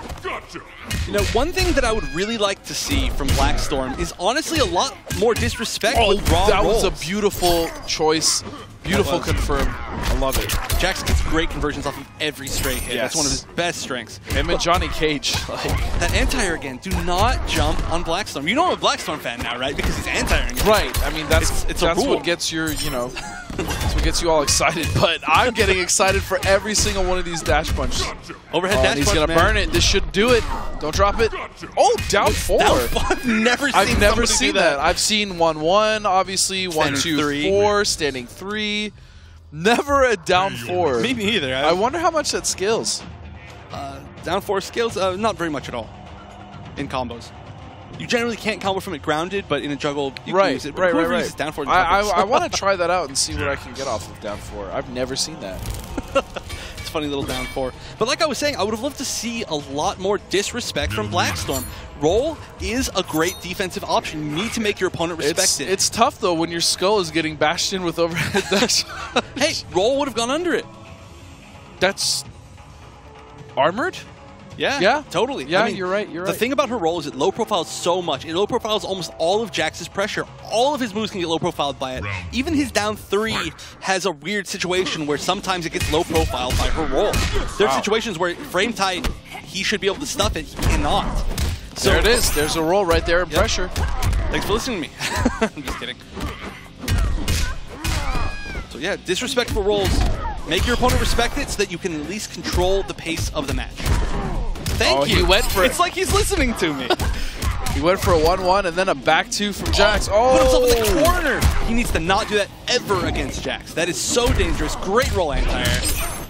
You know, one thing that I would really like to see from Blackstorm is honestly a lot more disrespect with raw that rolls. was a beautiful choice. Beautiful confirm. I love it. Jax gets great conversions off of every straight hit. Yes. That's one of his best strengths. Him and Johnny Cage. That anti-air again. Do not jump on Blackstorm. You know I'm a Blackstorm fan now, right? Because he's anti-airing. Right. I mean, that's It's a that's rule. what gets your, you know, that's what gets you all excited. But I'm getting excited for every single one of these dash punches. Overhead Oh, dash and he's punch, gonna man. burn it. This should do it. Don't drop it. Oh, down 4. I've never seen that. I've seen 1-1, obviously, Standing 1-2-4, standing 3. Never a down 4. Me neither. I wonder how much that scales. Down 4 skills, not very much at all in combos. You generally can't combo from it grounded, but in a juggle, you can use it. But whoever uses down 4 I want to try that out and see what I can get off of down 4. I've never seen that. It's a funny little down 4. But like I was saying, I would have loved to see a lot more disrespect from Blackstorm. Roll is a great defensive option. You need to make your opponent respect it. It's tough, though, when your skull is getting bashed in with overhead dash. Hey, Roll would have gone under it. That's armored? Yeah, totally. Yeah, I mean, you're right. The thing about her roll is it low profiles so much. It low profiles almost all of Jax's pressure. All of his moves can get low profiled by it. Even his down 3 has a weird situation where sometimes it gets low profiled by her roll. There are situations where frame tight, he should be able to stuff it. He cannot. So, there it is. There's a roll right there in pressure. Thanks for listening to me. I'm just kidding. So yeah, disrespectful rolls. Make your opponent respect it so that you can at least control the pace of the match. Thank you. He went for It's like he's listening to me. He went for a 1-1 and then a back 2 from Jax. Put himself in the corner. He needs to not do that ever against Jax. That is so dangerous. Great roll anti-air.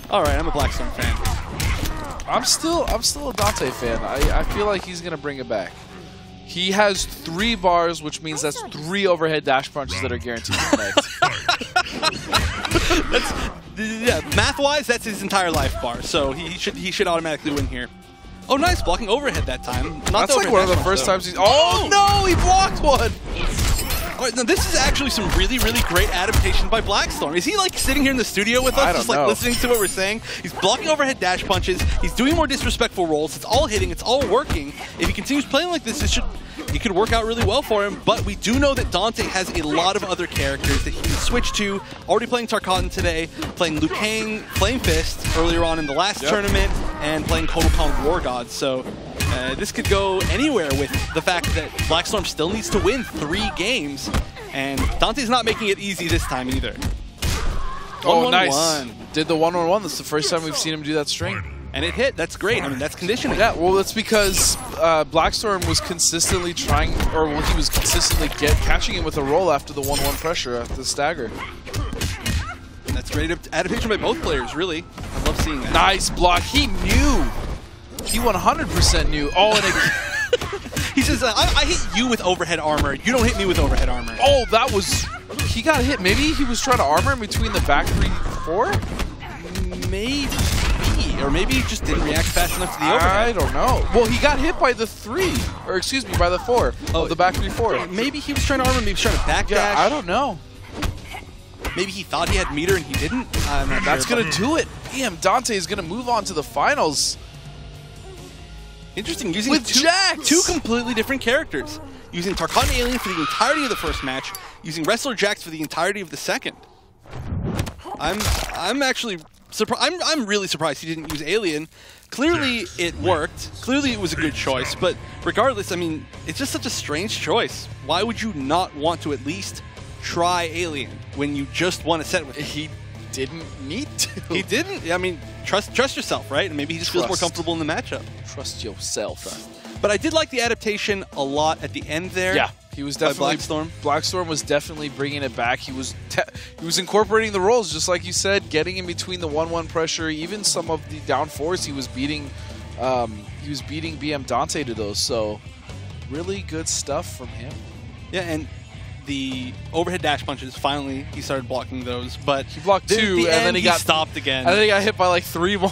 All right, I'm a Blackstorm fan. I'm still a Dante fan. I feel like he's gonna bring it back. He has 3 bars, which means that's 3 overhead dash punches that are guaranteed to connect. Yeah, math-wise, that's his entire life bar, so he should automatically win here. Oh, nice, blocking overhead that time. That's like one of the first times he's... Oh, no, he blocked one! All right, now this is actually some really, really great adaptation by Blackstorm. Is he like sitting here in the studio with us, just like listening to what we're saying? He's blocking overhead dash punches. He's doing more disrespectful rolls. It's all hitting. It's all working. If he continues playing like this, it could work out really well for him. But we do know that Dante has a lot of other characters that he can switch to. Already playing Tarkatan today, playing Liu Kang, Flame Fist earlier on in the last tournament, and playing Kodokan War God. So this could go anywhere with the fact that Blackstorm still needs to win 3 games, and Dante's not making it easy this time either. Oh, nice. Did the 1-1-1. That's the first time we've seen him do that string. And it hit. That's great. I mean, that's conditioning. Yeah, well, that's because Blackstorm was consistently trying, or well, he was consistently catching him with a roll after the 1-1 pressure, after the stagger. That's great adaptation by both players, really. I love seeing that. Nice block. He knew. He 100% knew. Oh, and it... He says, I hit you with overhead armor. You don't hit me with overhead armor. Oh, that was... He got hit. Maybe he was trying to armor in between the back 3-4? Maybe. Or maybe he just didn't react fast enough to the overhead. I don't know. Well, he got hit by the 3. Or excuse me, by the 4. Oh, the back 3-4. Maybe he was trying to armor. Maybe he was trying to backdash. Yeah, I don't know. Maybe he thought he had meter and he didn't. That's going to do it. Damn, Dante is going to move on to the finals. Interesting, using with two completely different characters. Using Tarkatan Alien for the entirety of the first match, using Wrestler Jax for the entirety of the second. I'm actually surprised. I'm really surprised he didn't use Alien. Clearly it worked. Clearly it was a good choice, but regardless, I mean, it's just such a strange choice. Why would you not want to at least try Alien when you just want to set with him? He didn't need to. He didn't. I mean, trust yourself, right? And maybe he just feels more comfortable in the matchup. Trust yourself. But I did like the adaptation a lot at the end there. Yeah, he was definitely Blackstorm. Blackstorm was definitely bringing it back. He was incorporating the rolls, just like you said, getting in between the 1-1 pressure. Even some of the down 4s, he was beating BM Dante to those. So really good stuff from him. Yeah, and the overhead dash punches, finally he started blocking those, but he blocked 2 and then he got stopped again. And then he got hit by like 3 more.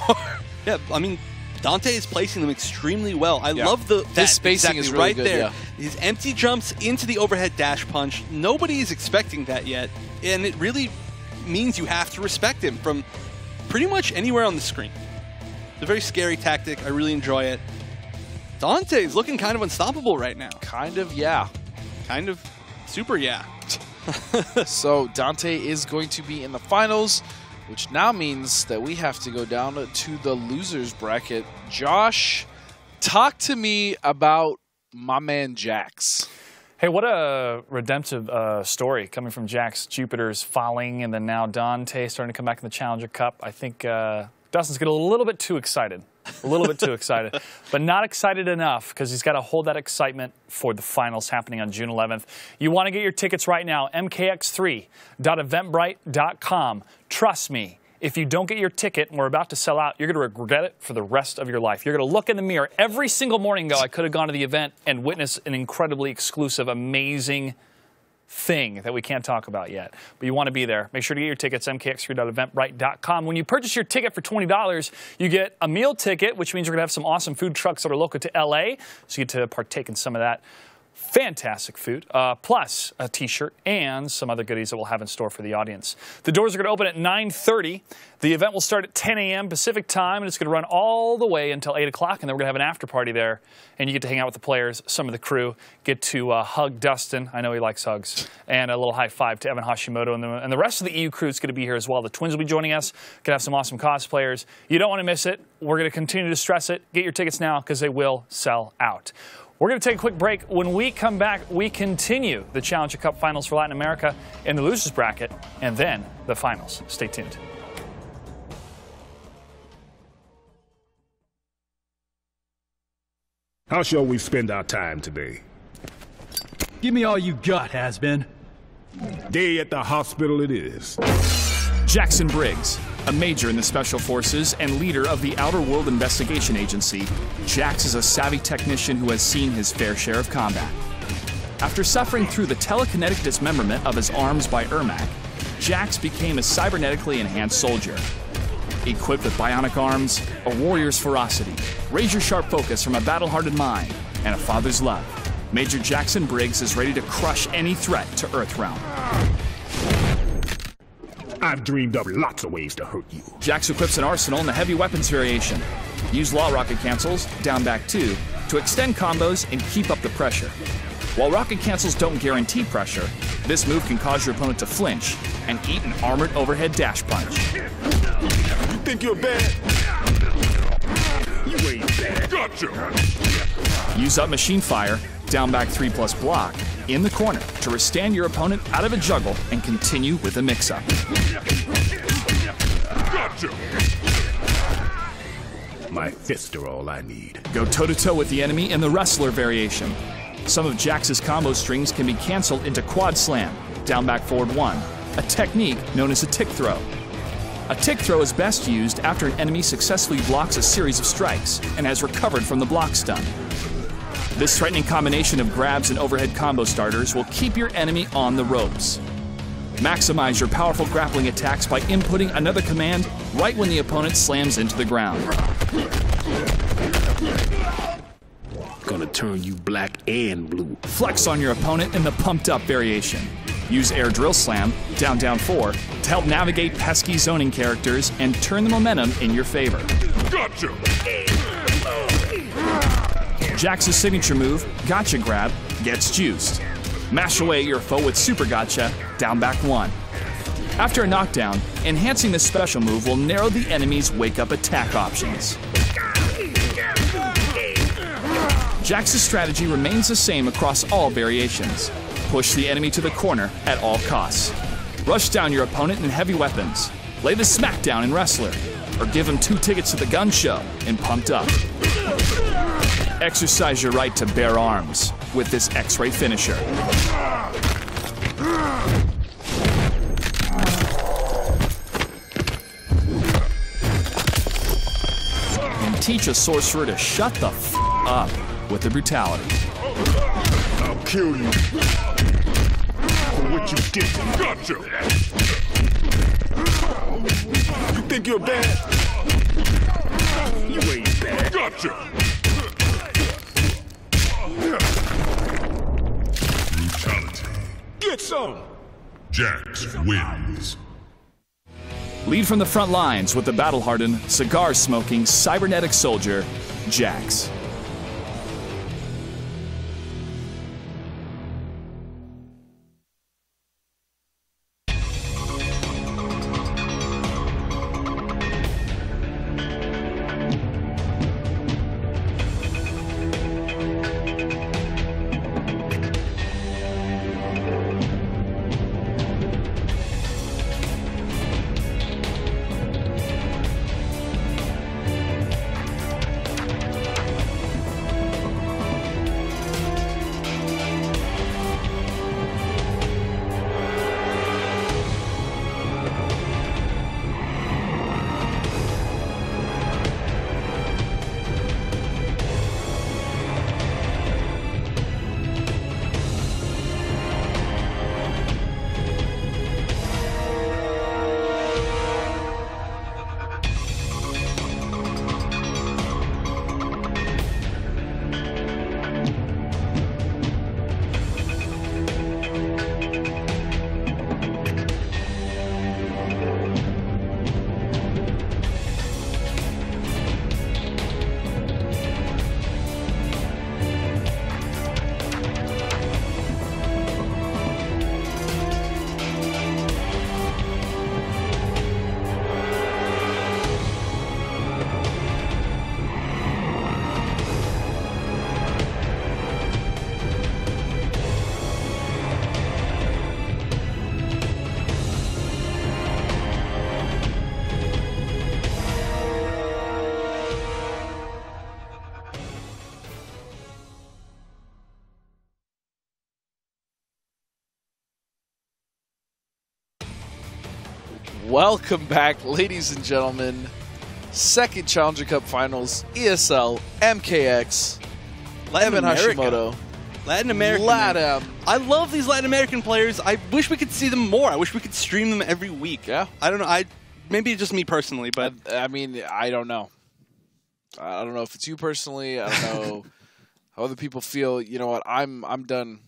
Yeah, I mean, Dante is placing them extremely well. I love this spacing is really right good, there. Yeah. His empty jumps into the overhead dash punch. Nobody is expecting that yet, and it really means you have to respect him from pretty much anywhere on the screen. It's a very scary tactic. I really enjoy it. Dante is looking kind of unstoppable right now. Kind of, yeah. Kind of super, yeah. So Dante is going to be in the finals, which now means that we have to go down to the losers bracket. Josh, talk to me about my man Jax. Hey, what a redemptive story coming from Jax. Jupiter's falling, and then now Dante starting to come back in the Challenger Cup. I think Dustin's getting a little bit too excited. A little bit too excited. But not excited enough, because he's got to hold that excitement for the finals happening on June 11th. You want to get your tickets right now, mkx3.eventbrite.com. Trust me, if you don't get your ticket and we're about to sell out, you're going to regret it for the rest of your life. You're going to look in the mirror every single morning and go, I could have gone to the event and witnessed an incredibly exclusive, amazing thing that we can't talk about yet. But you want to be there. Make sure to get your tickets, mkx3.eventbrite.com. When you purchase your ticket for $20, you get a meal ticket, which means you're going to have some awesome food trucks that are local to LA, so you get to partake in some of that fantastic food, plus a t-shirt and some other goodies that we'll have in store for the audience. The doors are going to open at 9:30. The event will start at 10 a.m. Pacific time, and it's going to run all the way until 8 o'clock, and then we're going to have an after party there, and you get to hang out with the players, some of the crew, get to hug Dustin. I know he likes hugs, and a little high five to Evan Hashimoto, and the rest of the EU crew is going to be here as well. The Twins will be joining us. Going to have some awesome cosplayers. You don't want to miss it. We're going to continue to stress it. Get your tickets now, because they will sell out. We're going to take a quick break. When we come back, we continue the Challenger Cup Finals for Latin America in the losers bracket, and then the finals. Stay tuned. How shall we spend our time today? Give me all you got, has-been. Day at the hospital it is. Jackson Briggs, A major in the Special Forces and leader of the Outer World Investigation Agency, Jax is a savvy technician who has seen his fair share of combat. After suffering through the telekinetic dismemberment of his arms by Ermac, Jax became a cybernetically enhanced soldier. Equipped with bionic arms, a warrior's ferocity, razor-sharp focus from a battle-hardened mind, and a father's love, Major Jackson Briggs is ready to crush any threat to Earthrealm. I've dreamed up lots of ways to hurt you. Jax equips an arsenal in the heavy weapons variation. Use law rocket cancels, down back 2, to extend combos and keep up the pressure. While rocket cancels don't guarantee pressure, this move can cause your opponent to flinch and eat an armored overhead dash punch. You think you're bad? You ain't bad. Gotcha! Use up machine fire, down back 3+ block, in the corner to withstand your opponent out of a juggle and continue with the mix-up. Gotcha! My fists are all I need. Go toe-to-toe with the enemy in the wrestler variation. Some of Jax's combo strings can be canceled into quad slam, down back forward 1, a technique known as a tick throw. A tick throw is best used after an enemy successfully blocks a series of strikes and has recovered from the block stun. This threatening combination of grabs and overhead combo starters will keep your enemy on the ropes. Maximize your powerful grappling attacks by inputting another command right when the opponent slams into the ground. Gonna turn you black and blue. Flex on your opponent in the pumped up variation. Use air drill slam, down 4, to help navigate pesky zoning characters and turn the momentum in your favor. Gotcha! Jax's signature move, Gotcha Grab, gets juiced. Mash away your foe with Super Gotcha, down back 1. After a knockdown, enhancing this special move will narrow the enemy's wake-up attack options. Jax's strategy remains the same across all variations. Push the enemy to the corner at all costs. Rush down your opponent in heavy weapons. Lay the smackdown in wrestler. Or give him 2 tickets to the gun show in pumped up. Exercise your right to bear arms with this X-ray finisher. And teach a sorcerer to shut the f up with the brutality. I'll kill you for what you did. Gotcha! You think you're bad? You ain't bad. Gotcha! Brutality. Get some! Jax wins. Lead from the front lines with the battle-hardened, cigar-smoking, cybernetic soldier, Jax. Welcome back, ladies and gentlemen. Second Challenger Cup Finals, ESL, MKX, Evan Hashimoto. Latin America. LATAM. I love these Latin American players. I wish we could see them more. I wish we could stream them every week. Yeah. I don't know. Maybe it's just me personally, but I mean, I don't know. I don't know if it's you personally. I don't know how other people feel. You know what? I'm done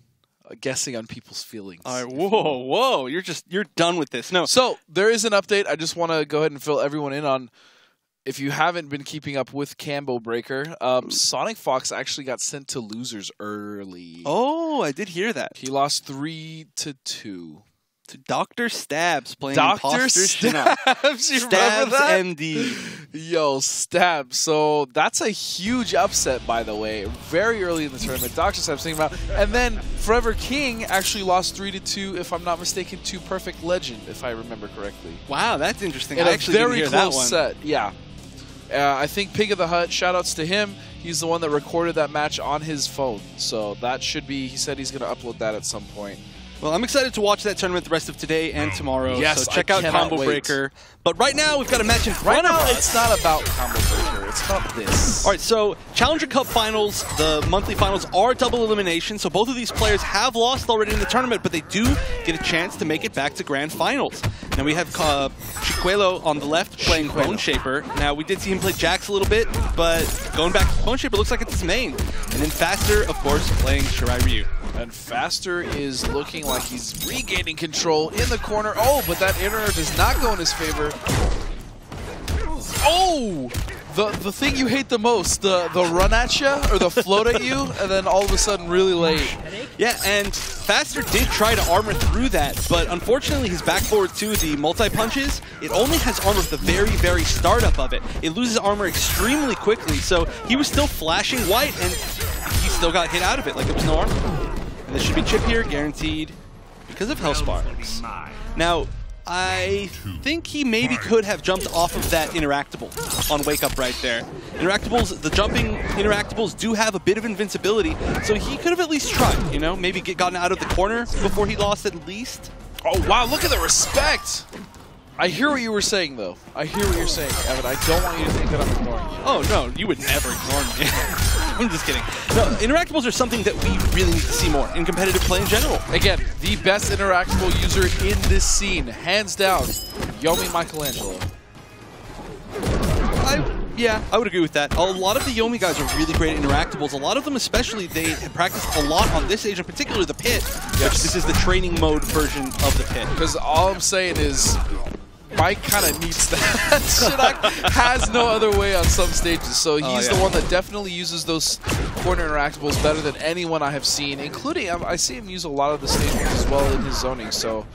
guessing on people's feelings. All right, whoa. You're done with this. No. So there is an update. I just want to go ahead and fill everyone in on. If you haven't been keeping up with Cambo Breaker, Sonic Fox actually got sent to losers early. Oh, I did hear that. He lost 3-2 to Dr. Stabs playing Dr. Stabs. You remember that? MD. Yo, Stabs. So that's a huge upset, by the way. Very early in the tournament, Dr. Stabs thinking about. And then Forever King actually lost 3-2, if I'm not mistaken, to Perfect Legend, if I remember correctly. Wow, that's interesting. In I a actually didn't very hear close that one. set. Yeah. I think Pig of the Hut, shout-outs to him. He's the one that recorded that match on his phone. So that should be, he said he's going to upload that at some point. Well, I'm excited to watch that tournament the rest of today and tomorrow. Yes, so check out Combo Breaker. But right now, we've got a match in front of us. It's not about Combo Breaker. It's about this. All right, so Challenger Cup Finals, the monthly finals, are double elimination. So both of these players have lost already in the tournament, but they do get a chance to make it back to Grand Finals. Now we have Chiquelo on the left playing Bone Shaper. Now we did see him play Jax a little bit, but going back to Bone Shaper looks like it's his main. And then Faster, of course, playing Shirai Ryu. And Faster is looking like he's regaining control in the corner. Oh, but that inner does not go in his favor. Oh! The thing you hate the most, the run at you, or the float at you, and then all of a sudden really late. Yeah, and Faster did try to armor through that, but unfortunately his back forward two, the multi-punches, it only has armor at the very, very startup of it. It loses armor extremely quickly, so he was still flashing white, and he still got hit out of it like it was no armor. And there should be chip here, guaranteed, because of Hellsparks. Now, I think he maybe could have jumped off of that interactable on Wake Up right there. Interactables, the jumping interactables do have a bit of invincibility, so he could have at least tried, you know, maybe gotten out of the corner before he lost at least. Oh, wow, look at the respect! I hear what you were saying, though. I hear what you're saying, Evan. I don't want you to think that I'm ignoring you. Oh, no, you would never ignore me. I'm just kidding. No, interactables are something that we really need to see more in competitive play in general. Again, the best interactable user in this scene, hands down, Yomi Michelangelo. Yeah, I would agree with that. A lot of the Yomi guys are really great at interactables. A lot of them especially, they have practiced a lot on this stage, in particular the pit. Yes. This is the training mode version of the pit. Because all I'm saying is, Mike kind of needs that. Shinnok has no other way on some stages, so he's the one that definitely uses those corner interactables better than anyone I have seen, including, I see him use a lot of the stages as well in his zoning, so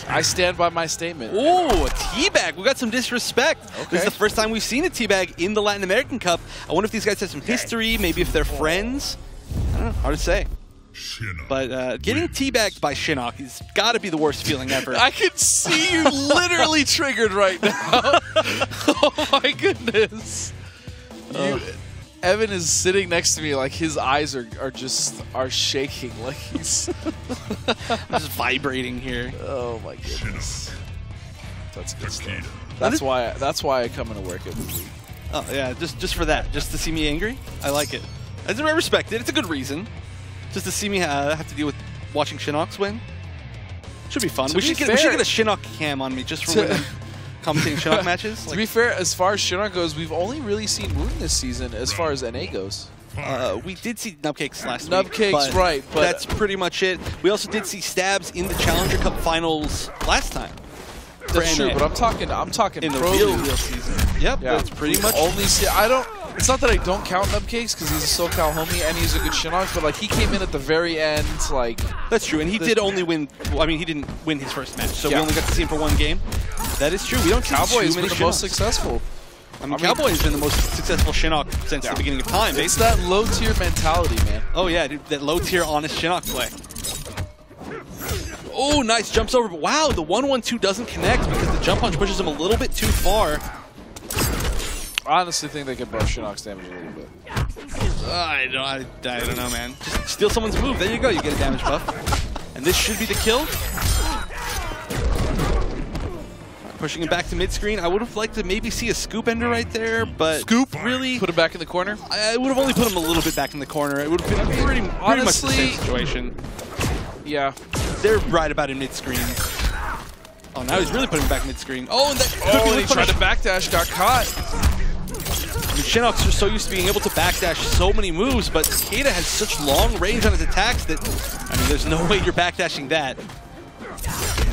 I stand by my statement. Ooh, a teabag. We got some disrespect. Okay. This is the first time we've seen a teabag in the Latin American Cup. I wonder if these guys have some history, maybe if they're friends. I don't know, hard to say. But getting teabagged by Shinnok has got to be the worst feeling ever. I can see you literally triggered right now. Oh my goodness. Evan is sitting next to me like his eyes are shaking, like he's I'm just vibrating here. Oh my goodness. That's good stuff. That's why I come into work every week. Oh yeah, just for that, just to see me angry. I like it. I respect it. It's a good reason. Just to see me have to deal with watching Shinnok win. Should be fun. We should get a Shinnok cam on me just for when I'm commentating Shinnok matches. To be fair, as far as Shinnok goes, we've only really seen Moon this season as far as NA goes. We did see Nubcakes last week. Nubcakes, right. But that's pretty much it. We also did see Stabs in the Challenger Cup Finals last time. That's true, but I'm talking in the pro real season. Yep, yeah, that's pretty much. Only see, it's not that I don't count Nubcakes because he's a SoCal homie and he's a good Shinnok, but like he came in at the very end, like. That's true, and he did only win. Well, I mean, he didn't win his first match, so we only got to see him for one game. That is true. We don't see Cowboy has been the most Shinnoks. successful. I mean, Cowboy has been the most successful Shinnok since the beginning of time. It's that low tier mentality, man. Oh yeah, dude, that low tier honest Shinnok play. Oh, nice jumps over, but wow, the 1-1-2 doesn't connect because the jump punch pushes him a little bit too far. I honestly think they could buff Shinnok's damage a little bit. I don't know, man. Just steal someone's move. There you go. You get a damage buff. And this should be the kill. pushing him back to mid-screen. I would have liked to maybe see a scoop ender right there, but really put him back in the corner. I would have only put him a little bit back in the corner. It would have been pretty much the same situation. Yeah, they're right about in mid-screen. Oh, now he's really putting him back mid-screen. Oh, and that could be he tried to backdash, got caught. I mean, Shinnok's are so used to being able to backdash so many moves, but Takeda has such long range on his attacks that, I mean, there's no way you're backdashing that.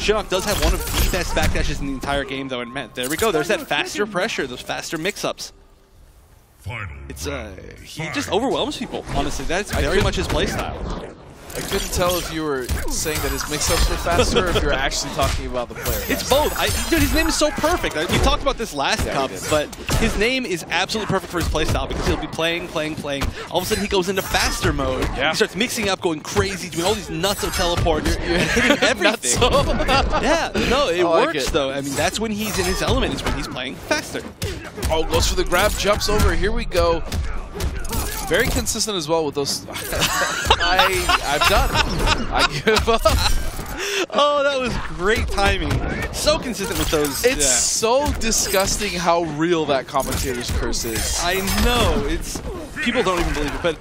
Shinnok does have one of the best backdashes in the entire game, though, and man, there we go. There's that faster pressure, those faster mix-ups. It's he just overwhelms people, honestly. That's very much his playstyle. I couldn't tell if you were saying that his mix-ups were faster or if you were actually talking about the player. It's both. Dude, his name is so perfect. We talked about this last cup, but his name is absolutely perfect for his playstyle because he'll be playing. All of a sudden, he goes into faster mode. Yeah. He starts mixing up, going crazy, doing all these nutso teleports, and hitting everything. Yeah, no, it works, though. I mean, that's when he's in his element, is when he's playing faster. Oh, goes for the grab, jumps over. Here we go. Very consistent as well with those. I'm done. I give up. Oh, that was great timing. So consistent with those. It's so disgusting how real that commentator's curse is. I know. People don't even believe it. But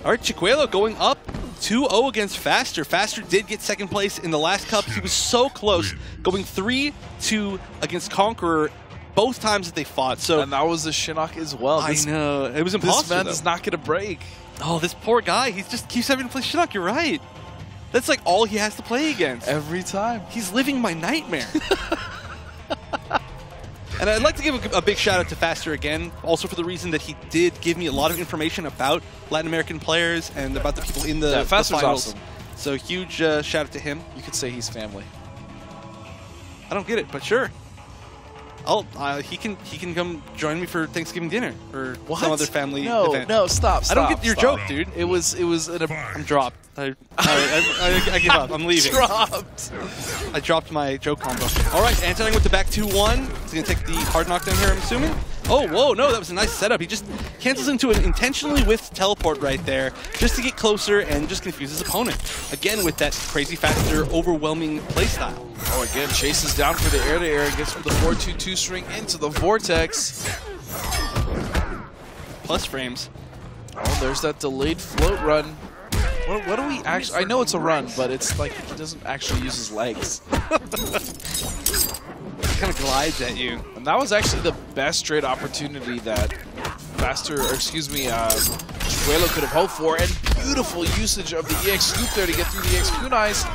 all right, Chicuelo going up 2-0 against Faster. Faster did get second place in the last cup. He was so close, going 3-2 against Conqueror both times that they fought. So, and that was a Shinnok as well. I know. It was impossible. This man does not get a break. Oh, this poor guy. He just keeps having to play Shinnok. You're right. That's like all he has to play against. Every time. He's living my nightmare. And I'd like to give a big shout out to Faster again, also for the reason that he did give me a lot of information about Latin American players and about the people in the Faster's finals. Awesome. So huge shout out to him. You could say he's family. I don't get it, but sure. He can come join me for Thanksgiving dinner or some other family event. No, stop. I don't get your joke, dude. It was I'm dropped. I give up. I'm leaving. Dropped. I dropped my joke combo. All right, Antoning with the back 2-1. He's gonna take the hard knockdown here, I'm assuming. Oh, whoa, no, that was a nice setup. He just cancels into an intentionally whiffed teleport right there just to get closer and just confuse his opponent. Again, with that crazy Faster, overwhelming playstyle. Oh, again, chases down for the air-to-air and gets from the 4-2-2 string into the Vortex. Plus frames. Oh, there's that delayed float run. What do we actually... I know it's a run, but it's like he doesn't actually use his legs. Kind of glides at you. And that was actually the best trade opportunity that Chicuelo could have hoped for, and beautiful usage of the EX scoop there to get through the EX kunais.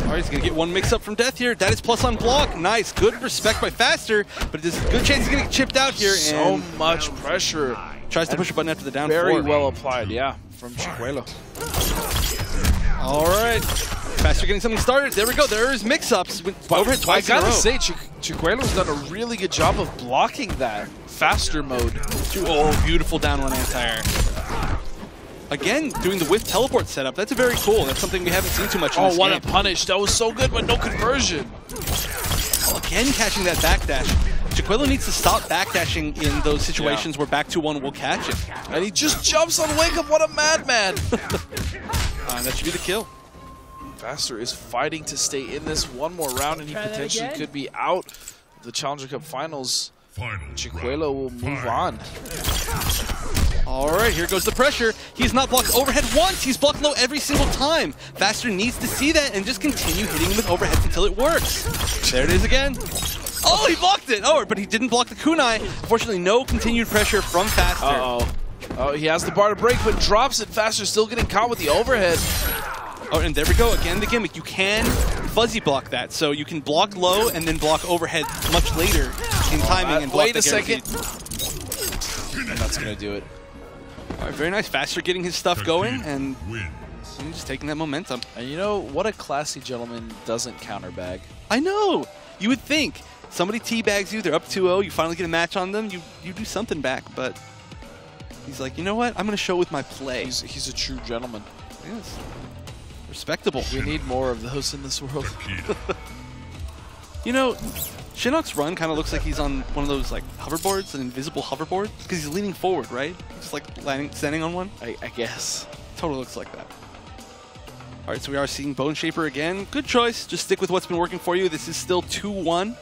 All right, he's going to get one mix-up from death here. That is plus on block. Nice. Good respect by Faster, but there's a good chance he's going to get chipped out here. So much pressure. Tries to push a button after the down Very four. well applied, yeah, from Chicuelo. All right. Faster getting something started. There we go. There is mix-ups. Overhit twice in a row. I gotta say, Chicuelo's done a really good job of blocking that Faster mode. Oh, beautiful down one anti-air. Again, doing the whiff teleport setup. That's very cool. That's something we haven't seen too much in this what game. a punish. That was so good, but no conversion. Again, catching that backdash. Chicuelo needs to stop backdashing in those situations where back 2-1 will catch him. And he just jumps on wake up. What a madman. That should be the kill. Faster is fighting to stay in this one more round, and he potentially could be out of the Challenger Cup Finals. Chicuelo will move on. All right, here goes the pressure. He's not blocked overhead once. He's blocked low every single time. Faster needs to see that and just continue hitting him with overheads until it works. There it is again. Oh, he blocked it. Oh, but he didn't block the kunai. Unfortunately, no continued pressure from Faster. Oh, he has the bar to break, but drops it. Faster still getting caught with the overhead. Oh, and there we go. Again, the gimmick. You can fuzzy block that. So you can block low and then block overhead much later in timing and block wait a second. And that's going to do it. All right, very nice. Faster getting his stuff going and just taking that momentum. And you know, what a classy gentleman doesn't counterbag. I know. You would think. Somebody teabags you, they're up 2-0, you finally get a match on them, you do something back, but he's like, you know what? I'm going to show with my play. He's a true gentleman. Yes. Respectable. We need more of those in this world. You know, Shinnok's run kind of looks like he's on one of those like hoverboards, an invisible hoverboard, because he's leaning forward, right? Just like standing on one. I guess. Totally looks like that. All right, so we are seeing Bone Shaper again. Good choice. Just stick with what's been working for you. This is still 2-1.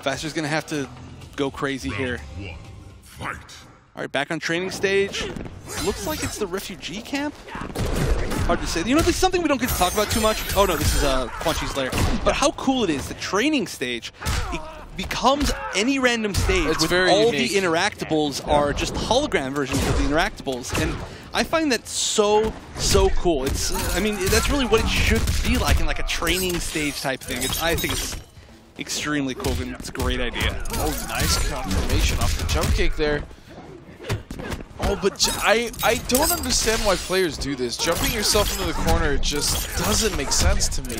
Faster's going to have to go crazy here. One, fight. All right, back on training stage. Looks like it's the refugee camp. Hard to say. You know, this is something we don't get to talk about too much. Oh no, this is Quan Chi's lair. But how cool it is, the training stage, it becomes any random stage it's with very all unique. the interactables are just hologram versions of the interactables. And I find that so cool. It's, I mean, that's really what it should be like in like a training stage type thing. I think it's extremely cool and it's a great idea. Oh, nice confirmation off the jump kick there. Oh, but I don't understand why players do this. Jumping yourself into the corner just doesn't make sense to me.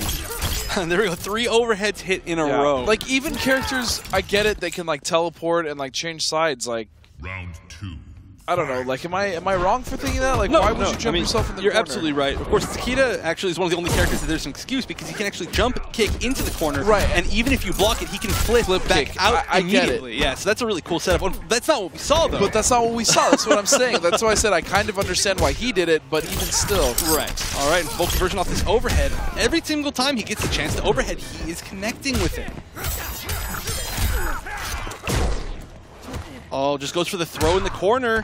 And there we go, 3 overheads hit in a row. Like, even characters, I get it, they can, like, teleport and, like, change sides, like... Round 2. I don't know, like, am I wrong for thinking that? Like, No, why would no, you jump yourself in the you're corner? absolutely right. Of course, Takeda actually is one of the only characters that there's an excuse because he can actually jump kick into the corner. Right. And even if you block it, he can flip back kick. out I get it. immediately. Yeah, so that's a really cool setup. That's not what we saw, though. But that's not what we saw. That's what I'm saying. That's why I said I kind of understand why he did it, but even still. Right. All right, full conversion off this overhead. Every single time he gets a chance to overhead, he is connecting with it. Oh, just goes for the throw in the corner.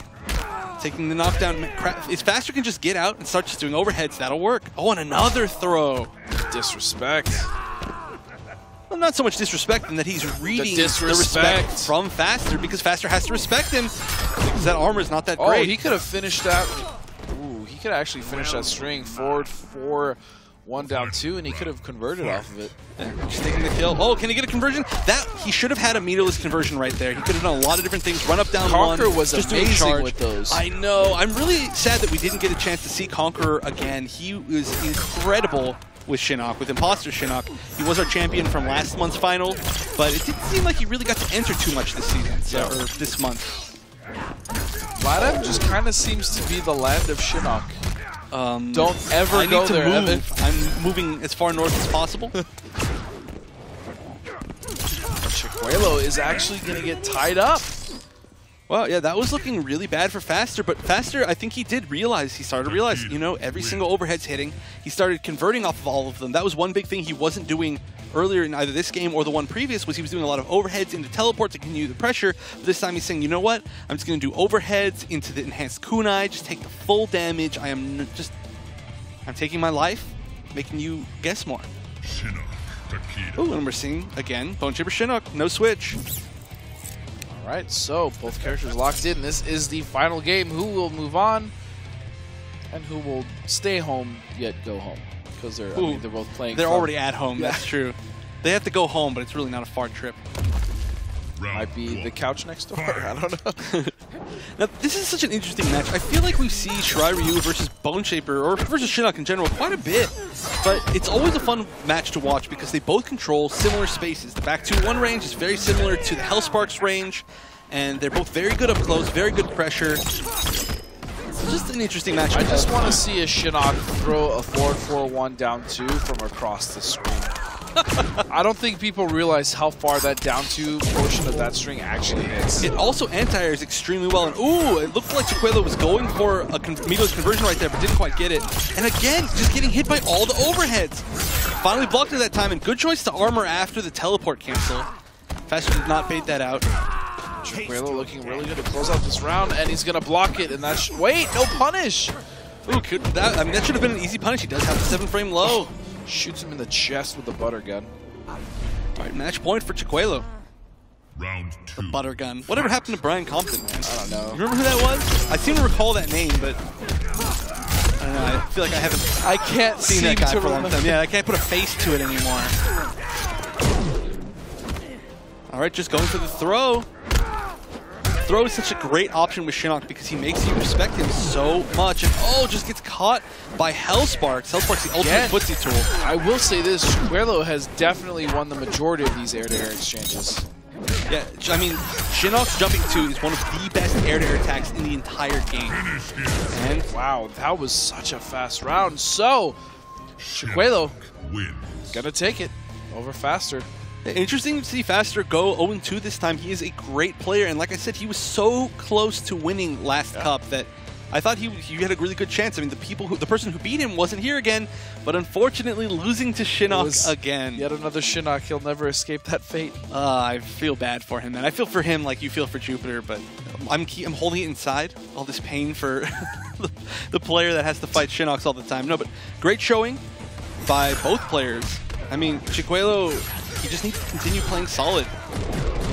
Taking the knockdown. If Faster can just get out and start just doing overheads, that'll work. Oh, and another throw. Disrespect. Well, not so much disrespect in that he's reading the disrespect. respect from Faster because Faster has to respect him because that armor is not that Oh, great. he could have finished that. Ooh, he could have actually finished that string. Forward 4, 1 down 2, and he could have converted off of it. Just taking the kill. Oh, can he get a conversion? That he should have had a meterless conversion right there. He could have done a lot of different things. Run up, down Conqueror one. was just doing amazing charge. with those. I know. I'm really sad that we didn't get a chance to see Conqueror again. He was incredible with Shinnok, with Imposter Shinnok. He was our champion from last month's final, but it didn't seem like he really got to enter too much this season, or this month. LATAM just kind of seems to be the land of Shinnok. Don't ever I go need to there, move. Evan. I'm moving as far north as possible. Chicuelo is actually going to get tied up. Well, yeah, that was looking really bad for Faster, but Faster, I think he did realize, he started to realize, you know, every single overhead's hitting. He started converting off of all of them. That was one big thing he wasn't doing earlier in either this game or the one previous, was he was doing a lot of overheads into teleport to continue the pressure. But this time he's saying, you know what, I'm just going to do overheads into the enhanced kunai, just take the full damage. I'm taking my life, making you guess more. Shinnok, Takeda. Oh, and we're seeing, again, Bone Chipper Shinnok, no switch. All right, so both characters locked in. This is the final game. Who will move on and who will stay home yet go home? Because they're both playing. They're already at home, that's true. They have to go home, but it's really not a far trip. Might be the couch next door. I don't know. Now, this is such an interesting match. I feel like we see Shirai Ryu versus Bone Shaper, or versus Shinnok in general, quite a bit. But it's always a fun match to watch because they both control similar spaces. The back 2-1 range is very similar to the Hellsparks range, and they're both very good up close, very good pressure. It's just an interesting match. I just want to see a Shinnok throw a forward 4-1 down 2 from across the screen. I don't think people realize how far that down 2 portion of that string actually hits. It also anti-airs extremely well, and ooh, it looked like Chicuelo was going for a meterless conversion right there, but didn't quite get it. And again, just getting hit by all the overheads. Finally blocked it that time, and good choice to armor after the teleport cancel. Faster did not bait that out. Chicuelo looking really good to close out this round, and he's going to block it, and that's... Wait, no punish! Ooh, that should have been an easy punish. He does have the 7-frame low. Shoots him in the chest with the butter gun. All right, match point for Chicuelo. Round 2. The butter gun. Whatever happened to Brian Compton, man? I don't know. You remember who that was? I seem to recall that name, but I don't know. I feel like I haven't. I can't seen that guy for a long time. Yeah, I can't put a face to it anymore. All right, just going for the throw. Throw is such a great option with Shinnok because he makes you respect him so much. And oh, just gets caught by Hellsparks. Hellsparks, the ultimate footsie tool. I will say this, Chicuelo has definitely won the majority of these air-to-air exchanges. Yeah, I mean, Shinnok's jumping 2 is one of the best air-to-air attacks in the entire game. And wow, that was such a fast round. So, Chicuelo gonna take it over Faster. Interesting to see Faster go 0-2 this time. He is a great player, and like I said, he was so close to winning last cup that I thought he had a really good chance. I mean, the person who beat him wasn't here again, but unfortunately losing to Shinnok again. Yet another Shinnok. He'll never escape that fate. I feel bad for him, man. I feel for him like you feel for Jupiter, but I'm holding it inside. All this pain for the player that has to fight Shinnoks all the time. No, but great showing by both players. I mean, Chicuelo, he just needs to continue playing solid.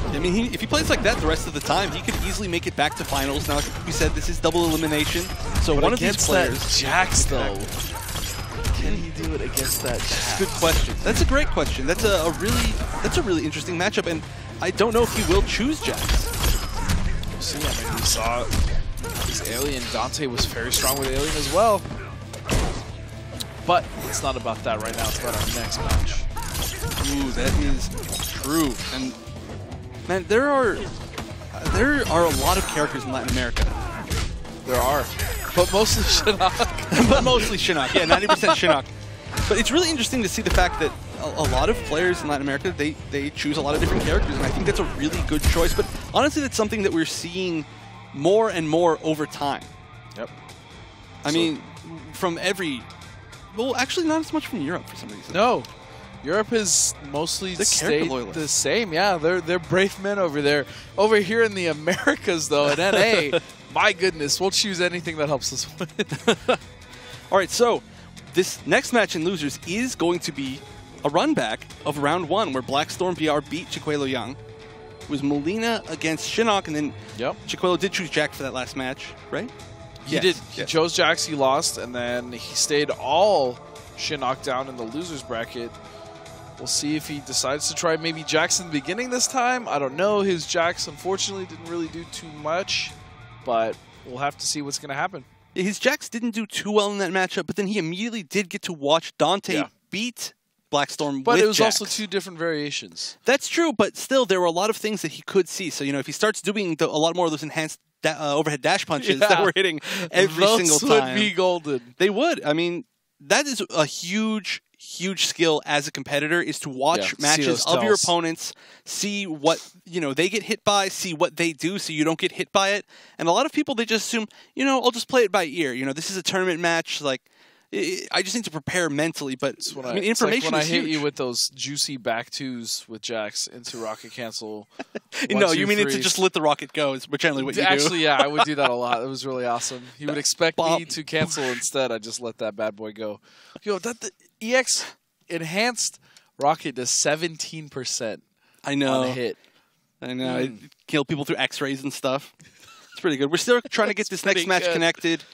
I mean, if he plays like that the rest of the time, he could easily make it back to finals. Now, like we said, this is double elimination. So but one of these players, Jax though, can he do it against that Jax? Good question. That's a great question. That's a really interesting matchup, and I don't know if he will choose Jax. We'll see. I mean, we saw his Alien. Dante was very strong with Alien as well. But it's not about that right now. It's about our next match. Ooh, that is true. And man, there are a lot of characters in Latin America. There are, but mostly Shinnok. But mostly Shinnok. Yeah, 90% Shinnok. But it's really interesting to see the fact that a lot of players in Latin America, they choose a lot of different characters, and I think that's a really good choice. But honestly, that's something that we're seeing more and more over time. Yep. I mean, from every... Well, actually, not as much from Europe for some reason. No. Europe has mostly stayed the same. Yeah, they're brave men over there. Over here in the Americas, though, in NA, my goodness, we'll choose anything that helps us win. All right, so this next match in Losers is going to be a run back of round 1, where Blackstorm BR beat Chicuelo Young. It was Molina against Shinnok, and then Chicuelo did choose Jack for that last match, right? He did. He chose Jax, he lost, and then he stayed all Shinnok down in the losers bracket. We'll see if he decides to try maybe Jax in the beginning this time. I don't know. His Jax, unfortunately, didn't really do too much, but we'll have to see what's going to happen. His Jax didn't do too well in that matchup, but then he immediately did get to watch Dante beat Blackstorm but with it was Jax. also 2 different variations. That's true, but still, there were a lot of things that he could see. So, you know, if he starts doing a lot more of those enhanced overhead dash punches that we're hitting every single time. Those would be golden. They would. I mean, that is a huge skill as a competitor, is to watch matches of your opponents, see what, you know, they get hit by, see what they do so you don't get hit by it. And a lot of people, they just assume, you know, I'll just play it by ear. You know, this is a tournament match, like, I just need to prepare mentally, but I mean, information like when is I hit huge. you with those juicy back twos with Jax into rocket cancel. No, you mean into just let the rocket go is generally what you do. Actually, yeah, I would do that a lot. It was really awesome. You would expect me to cancel instead. I just let that bad boy go. Yo, the EX enhanced rocket does 17%. I know. On a hit. I know. It killed people through X-rays and stuff. It's pretty good. We're still trying to get this next match connected.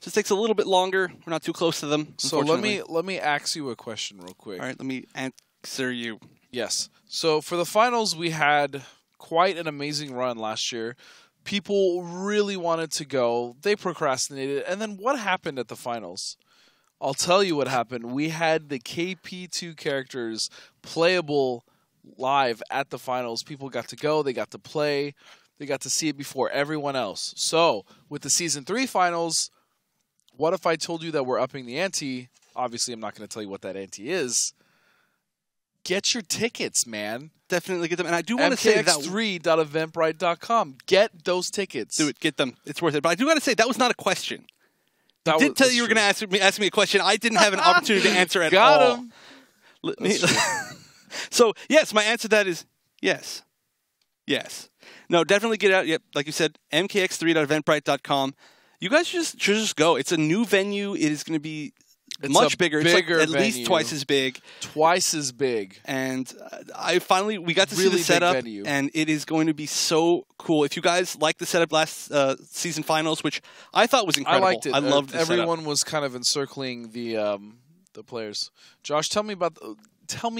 Just takes a little bit longer. We're not too close to them. So let me ask you a question real quick. All right, let me answer you. Yes. So for the finals, we had quite an amazing run last year. People really wanted to go. They procrastinated. And then what happened at the finals? I'll tell you what happened. We had the KP2 characters playable live at the finals. People got to go. They got to play. They got to see it before everyone else. So with the Season 3 finals, what if I told you that we're upping the ante? Obviously, I'm not going to tell you what that ante is. Get your tickets, man. Definitely get them. And I do want to say that mkx3.eventbrite.com. Get those tickets. Do it. Get them. It's worth it. But I do got to say, that was not a question. I did tell you you were going to ask me a question. I didn't have an opportunity to answer at all. Got him. Let me. So, yes, my answer to that is yes. Yes. No, definitely get out. Yep, like you said, mkx3.eventbrite.com. You guys should just go. It's a new venue. It is going to be much bigger. It's like at least twice as big. Twice as big. And we got to see the setup, and it is going to be so cool. If you guys liked the setup last season finals, which I thought was incredible. I liked it. I loved the Everyone setup. was kind of encircling the players. Josh, tell me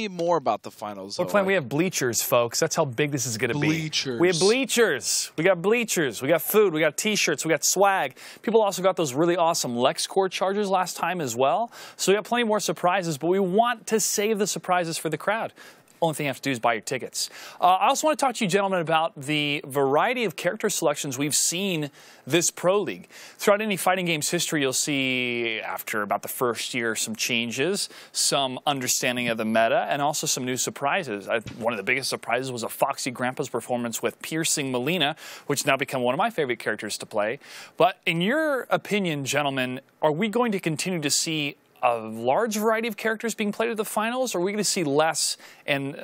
more about the finals. We're playing. We have bleachers, folks. That's how big this is going to be. Bleachers. We have bleachers. We got bleachers. We got food. We got T-shirts. We got swag. People also got those really awesome LexCore chargers last time as well. So we got plenty more surprises, but we want to save the surprises for the crowd. Only thing you have to do is buy your tickets. I also want to talk to you gentlemen about the variety of character selections we've seen this Pro League. Throughout any fighting game's history, you'll see, after about the first year, some changes, some understanding of the meta, and also some new surprises. One of the biggest surprises was a Foxy Grandpa's performance with Piercing Melina, which has now become one of my favorite characters to play. But in your opinion, gentlemen, are we going to continue to see a large variety of characters being played at the finals, or are we going to see less and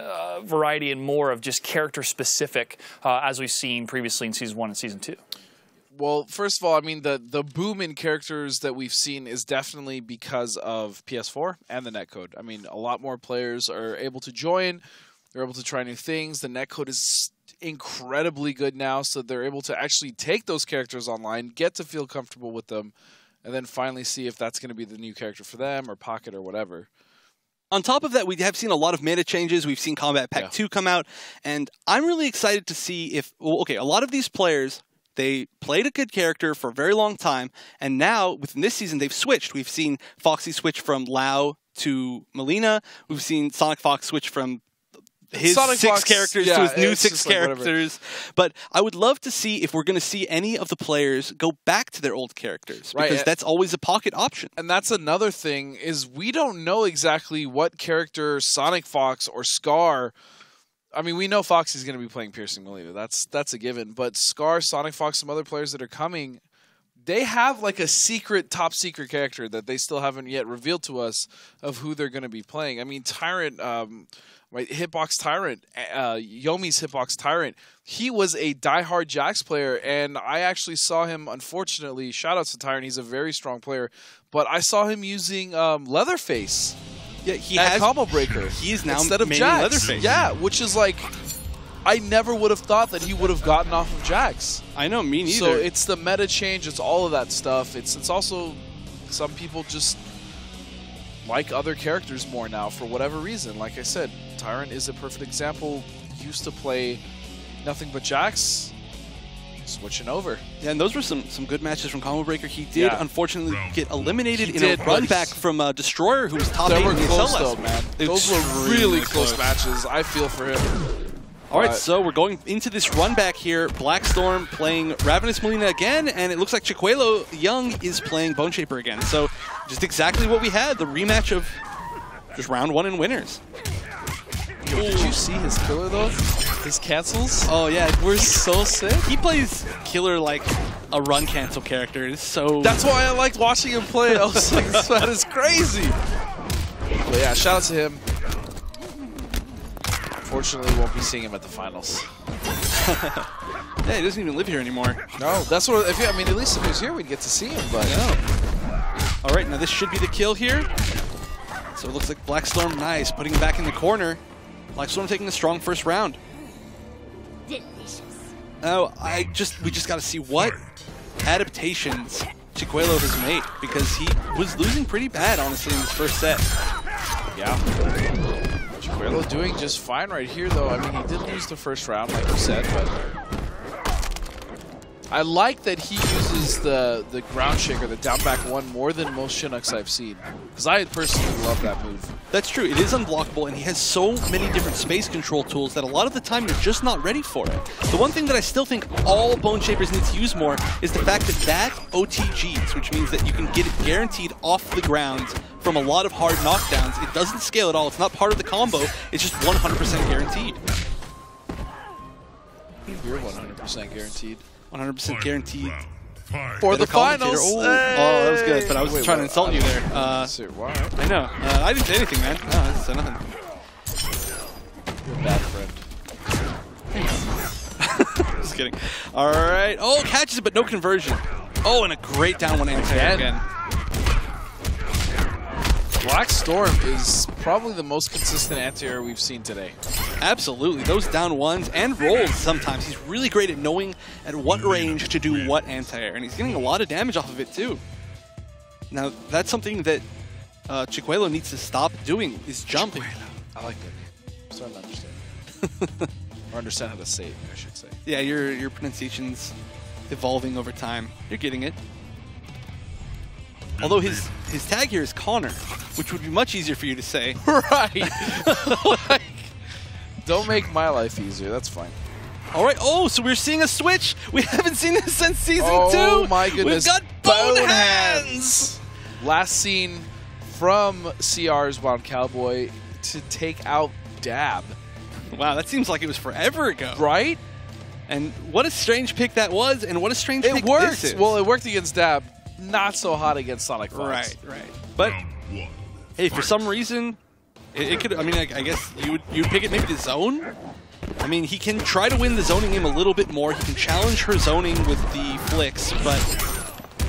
variety and more of just character-specific as we've seen previously in Season 1 and Season 2? Well, first of all, I mean, the boom in characters that we've seen is definitely because of PS4 and the netcode. I mean, a lot more players are able to join. They're able to try new things. The netcode is incredibly good now, so they're able to actually take those characters online, get to feel comfortable with them, and then finally see if that's going to be the new character for them or Pocket or whatever. On top of that, we have seen a lot of meta changes. We've seen Kombat Pack 2 come out, and I'm really excited to see if, well, okay, a lot of these players, they played a good character for a very long time, and now, within this season, they've switched. We've seen Foxy switch from Lao to Melina. We've seen Sonic Fox switch from his Sonic 6 Fox, characters yeah, to his new 6 just like characters. But I would love to see if we're going to see any of the players go back to their old characters, because that's always a Pocket option. And that's another thing, is we don't know exactly what character Sonic Fox or Scar. I mean, we know Foxy's going to be playing Piercing Melina. That's a given. But Scar, Sonic Fox, some other players that are coming, they have like a secret, top secret character that they still haven't yet revealed to us of who they're going to be playing. I mean, Tyrant, right, Hitbox Tyrant, Yomi's Hitbox Tyrant, he was a diehard Jax player, and I actually saw him, unfortunately, shoutouts to Tyrant, he's a very strong player, but I saw him using Leatherface. Yeah, he at has Combo Breaker. He is now instead of maining Jax. Leatherface. Yeah, which is like, I never would have thought that he would have gotten off of Jax. I know, me neither. So it's the meta change, it's all of that stuff. It's also, some people just like other characters more now for whatever reason. Like I said, Tyrant is a perfect example. Used to play nothing but Jax, switching over. Yeah, and those were some good matches from Combo Breaker. He did unfortunately get eliminated in a run back from Destroyer, who was top 8 in the close SL though, last man. week. Those were really close matches. I feel for him. All right, so we're going into this run back here. Blackstorm playing Ravenous Melina again, and it looks like Chiquelo Young is playing Bone Shaper again. So just exactly what we had, the rematch of just round 1 and winners. Yo, did you see his killer though? His cancels? Oh yeah, we're so sick. He plays killer like a run cancel character. It's so. That's why I liked watching him play. I was like, this man is crazy. But yeah, shout out to him. Unfortunately, won't be seeing him at the finals. Yeah, he doesn't even live here anymore. No, that's what. I mean, at least if he was here, we'd get to see him. But all right, now this should be the kill here. So it looks like Blackstorm, nice, putting him back in the corner. Blackstorm taking a strong first round. Delicious. Now, we just got to see what adaptations Chiquelo has made, because he was losing pretty bad, honestly, in his first set. Yeah. Chiquelo doing just fine right here, though. I mean, he did lose the first round, like you said, but I like that he uses the ground shaker, the down back one, more than most Chinooks I've seen, because I personally love that move. That's true. It is unblockable, and he has so many different space control tools that a lot of the time you're just not ready for it. The one thing that I still think all Bone Shapers need to use more is the fact that OTGs, which means that you can get it guaranteed off the ground from a lot of hard knockdowns. It doesn't scale at all. It's not part of the combo. It's just 100% guaranteed. You're 100% guaranteed. 100% guaranteed. For the finals. Oh, that was good, but I was trying to insult you there. Why? I know. I didn't say anything, man. No, I didn't say nothing. You're a bad friend. Just kidding. All right. Oh, catches it, but no conversion. Oh, and a great down one anti-air again. Blackstorm is probably the most consistent anti-air we've seen today. Absolutely. Those down ones and rolls sometimes. He's really great at knowing at what range to do what anti-air, and he's getting a lot of damage off of it too. Now, that's something that Chiquelo needs to stop doing, is jumping. I like that name. I'm starting to understand. Or understand how to say it, I should say. Yeah, your pronunciation's evolving over time. You're getting it. Although his tag here is Connor, which would be much easier for you to say. Right. Don't make my life easier. That's fine. All right. Oh, so we're seeing a switch. We haven't seen this since season 2. Oh my goodness. We've got bone hands. Last seen from CR's Wild Cowboy to take out Dab. Wow, that seems like it was forever ago. Right? And what a strange pick that was, and what a strange pick It worked. this is. Well, it worked against Dab. Not so hot against Sonic Fox. Right. But hey, for some reason, it could. I mean, I guess you'd pick it maybe the zone. I mean, he can try to win the zoning game a little bit more. He can challenge her zoning with the flicks, but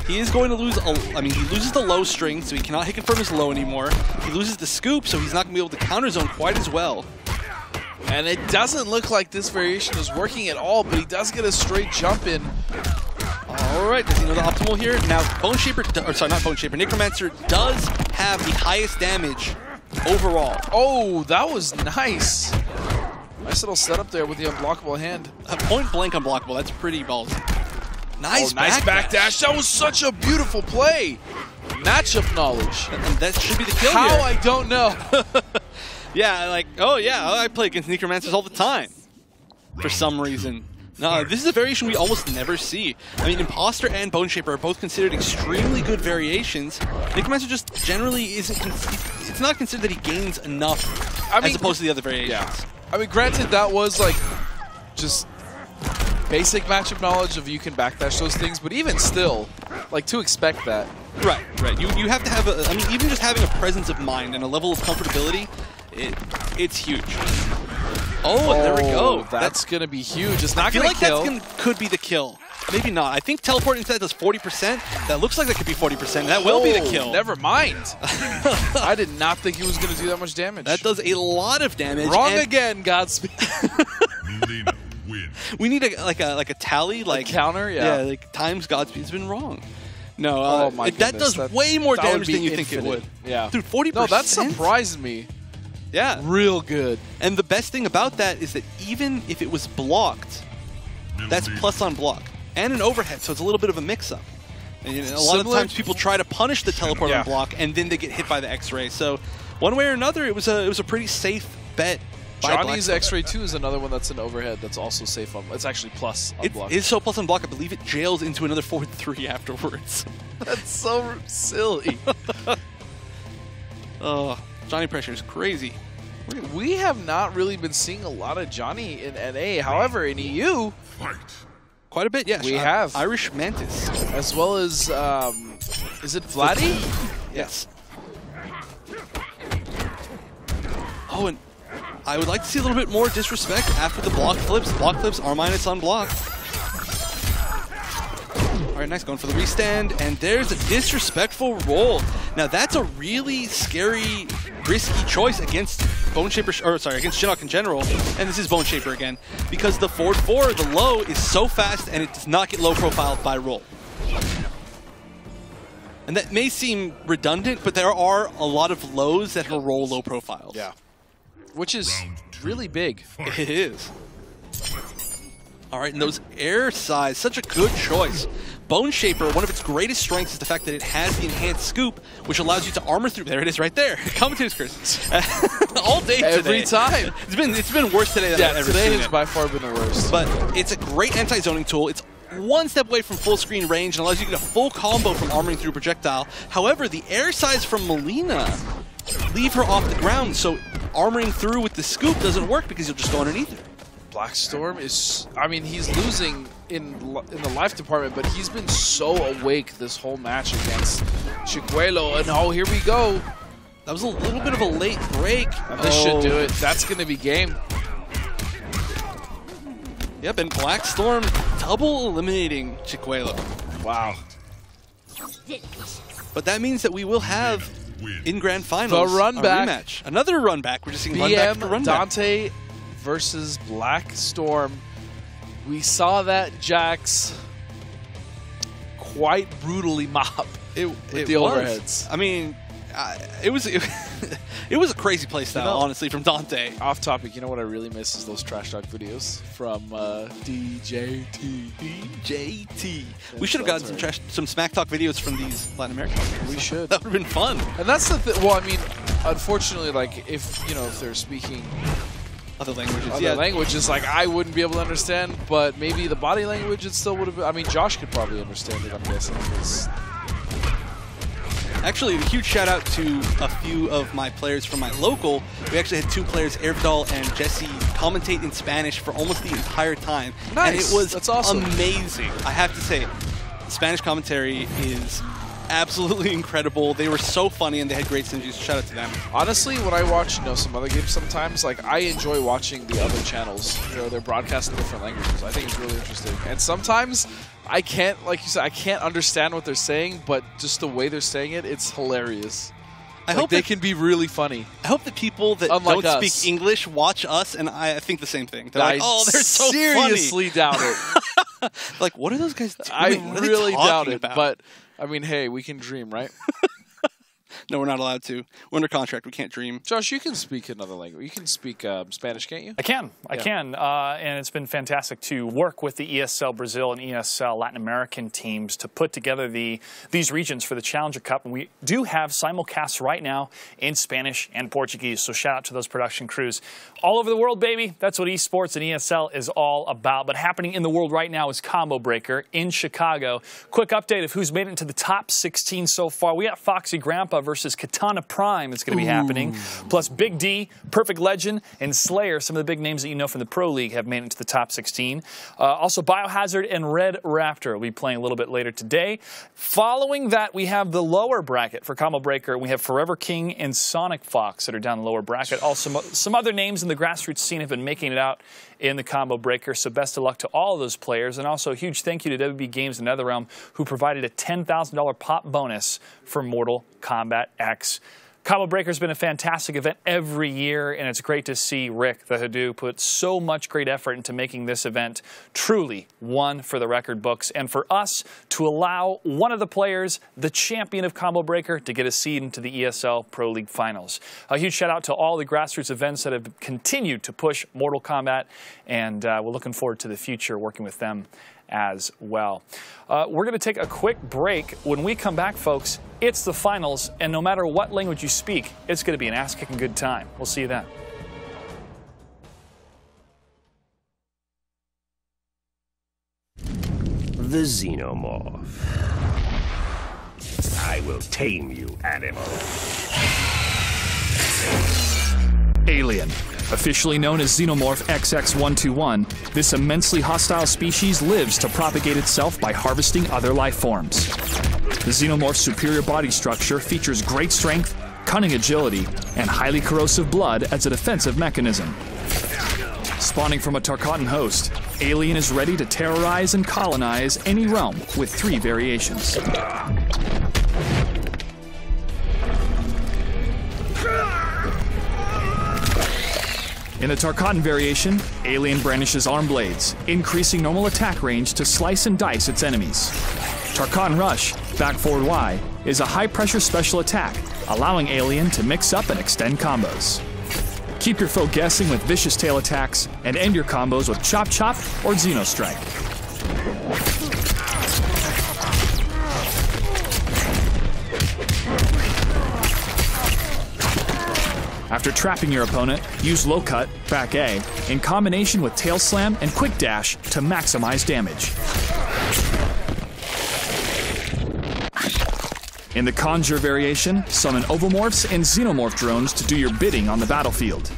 he is going to lose. I mean, he loses the low string, so he cannot hit confirm his low anymore. He loses the scoop, so he's not going to be able to counter zone quite as well. And it doesn't look like this variation is working at all, but he does get a straight jump in. All right, does he know the optimal here? Now, Bone Shaper, or sorry, not Bone Shaper, Necromancer does have the highest damage overall. Oh, that was nice. Nice little setup there with the unblockable hand. Point blank unblockable, that's pretty ballsy. Nice backdash. That was such a beautiful play. Matchup knowledge. And that should be the kill How, here. I don't know. Yeah, like, oh yeah, I play against Necromancers all the time. For some reason. No, this is a variation we almost never see. I mean, Imposter and Bone Shaper are both considered extremely good variations. Necromancer just generally isn't, it's not considered that he gains enough as opposed to the other variations. Yeah. I mean, granted, that was like just basic matchup knowledge of you can backdash those things, but even still, like to expect that. Right. You have to have I mean, even just having a presence of mind and a level of comfortability, it's huge. Oh, there we go. That's going to be huge. It's not I feel going to like kill. That could be the kill. Maybe not. I think teleport instead does 40%. That looks like that could be 40%. That will be the kill. Never mind. I did not think he was going to do that much damage. That does a lot of damage. Wrong again, Godspeed. We need a tally, like a counter, yeah, like times Godspeed's been wrong. No, oh my that does way more damage than you think it would. Yeah, dude, 40%. No, that surprised me. Yeah, real good. And the best thing about that is that even if it was blocked, that's plus on block and an overhead, so it's a little bit of a mix-up. And a lot of times people try to punish the teleport on block, and then they get hit by the X-ray. So one way or another, it was a pretty safe bet. Johnny's X-ray 2 is another one that's an overhead that's also safe on. It's actually plus on block. It's so plus on block. I believe it jails into another forward 3 afterwards. That's so silly. Oh, Johnny pressure is crazy. We have not really been seeing a lot of Johnny in NA. However, in EU, quite a bit. Yes, we have Irish Mantis, as well as is it Vladdy? Yes. Oh, and I would like to see a little bit more disrespect after the block flips. Block flips are minus on block. All right, nice, going for the restand, and there's a disrespectful roll. Now that's a really scary, risky choice against Bone Shaper, or sorry, against Shinnok in general, and this is Bone Shaper again, because the forward 4, the low, is so fast and it does not get low profiled by roll. And that may seem redundant, but there are a lot of lows that will roll low profiles. Yeah. Which is really big. It is. All right, and those air size, such a good choice. Bone Shaper, one of its greatest strengths is the fact that it has the enhanced scoop, which allows you to armor through. There it is, right there. Commentators, Chris. All day today. Every time. It's been worse today than I've ever seen. Today has by far been the worst. But it's a great anti-zoning tool. It's one step away from full screen range and allows you to get a full combo from armoring through projectile. However, the air size from Melina leave her off the ground, so armoring through with the scoop doesn't work because you'll just go underneath her. Black Storm is, I mean, he's losing in the life department, but he's been so awake this whole match against Chicuelo, and oh, here we go. That was a little bit of a late break. This should do it. That's going to be game. Yep, and Black Storm double eliminating Chicuelo. Wow. But that means that we will have in Grand Finals the run back. Rematch. Another run back. We're just seeing BM run back after run back. Dante versus Black Storm. We saw that Jax quite brutally mop with the overheads. I mean, it was a crazy play style, honestly, from Dante. Off topic, you know what I really miss is those trash talk videos from DJT. DJT. We should have gotten some smack talk videos from these Latin American players. We should. That would have been fun. And that's the thing. Well, I mean, unfortunately, like if they're speaking Other languages, Other languages, like, I wouldn't be able to understand, but maybe the body language, it still would have been. I mean, Josh could probably understand it, I'm guessing. Actually, a huge shout out to a few of my players from my local. We actually had 2 players, Ervdal and Jesse, commentate in Spanish for almost the entire time. Nice. And it was That's awesome. Amazing. I have to say, Spanish commentary is absolutely incredible. They were so funny and they had great synergies. Shout out to them. Honestly, when I watch, some other games sometimes, like, I enjoy watching the other channels. They're broadcasting different languages. I think it's really interesting. And sometimes I can't, like you said, I can't understand what they're saying, but just the way they're saying it, it's hilarious. I hope they can be really funny. I hope the people that don't speak English watch us, and I think the same thing. They're like, oh, they're so seriously doubt it. Like, what are those guys doing? I really doubt it, but I mean, hey, we can dream, right? No, we're not allowed to. We're under contract. We can't dream. Josh, you can speak another language. You can speak Spanish, can't you? I can. I can. And it's been fantastic to work with the ESL Brazil and ESL Latin American teams to put together these regions for the Challenger Cup. And we do have simulcasts right now in Spanish and Portuguese. So shout out to those production crews all over the world, baby. That's what esports and ESL is all about. But happening in the world right now is Combo Breaker in Chicago. Quick update of who's made it into the top 16 so far. We got Foxy Grandpa versus Katana Prime is going to be happening. Plus Big D, Perfect Legend, and Slayer, some of the big names that you know from the Pro League, have made it into the top 16. Also Biohazard and Red Raptor will be playing a little bit later today. Following that, we have the lower bracket for Combo Breaker. We have Forever King and Sonic Fox that are down the lower bracket. Also, some other names in the grassroots scene have been making it out in the Combo Breaker, so best of luck to all of those players. And also a huge thank you to WB Games and NetherRealm, who provided a $10,000 pop bonus for Mortal Kombat X. Combo Breaker's been a fantastic event every year, and it's great to see Rick, the Hadou, put so much great effort into making this event truly one for the record books, and for us to allow one of the players, the champion of Combo Breaker, to get a seed into the ESL Pro League Finals. A huge shout out to all the grassroots events that have continued to push Mortal Kombat, and we're looking forward to the future working with them as well. We're going to take a quick break. When we come back, folks, it's the finals, and no matter what language you speak, it's going to be an ass-kicking good time. We'll see you then. The Xenomorph. I will tame you, animal. Alien. Officially known as Xenomorph XX121, this immensely hostile species lives to propagate itself by harvesting other life forms. The Xenomorph's superior body structure features great strength, cunning agility, and highly corrosive blood as a defensive mechanism. Spawning from a Tarkatan host, Alien is ready to terrorize and colonize any realm with 3 variations. In the Tarkatan variation, Alien brandishes arm blades, increasing normal attack range to slice and dice its enemies. Tarkatan Rush, back forward Y, is a high-pressure special attack, allowing Alien to mix up and extend combos. Keep your foe guessing with vicious tail attacks, and end your combos with Chop Chop or Xeno Strike. After trapping your opponent, use Low Cut, back A, in combination with Tail Slam and Quick Dash to maximize damage. In the Conjure variation, summon Ovomorphs and Xenomorph drones to do your bidding on the battlefield.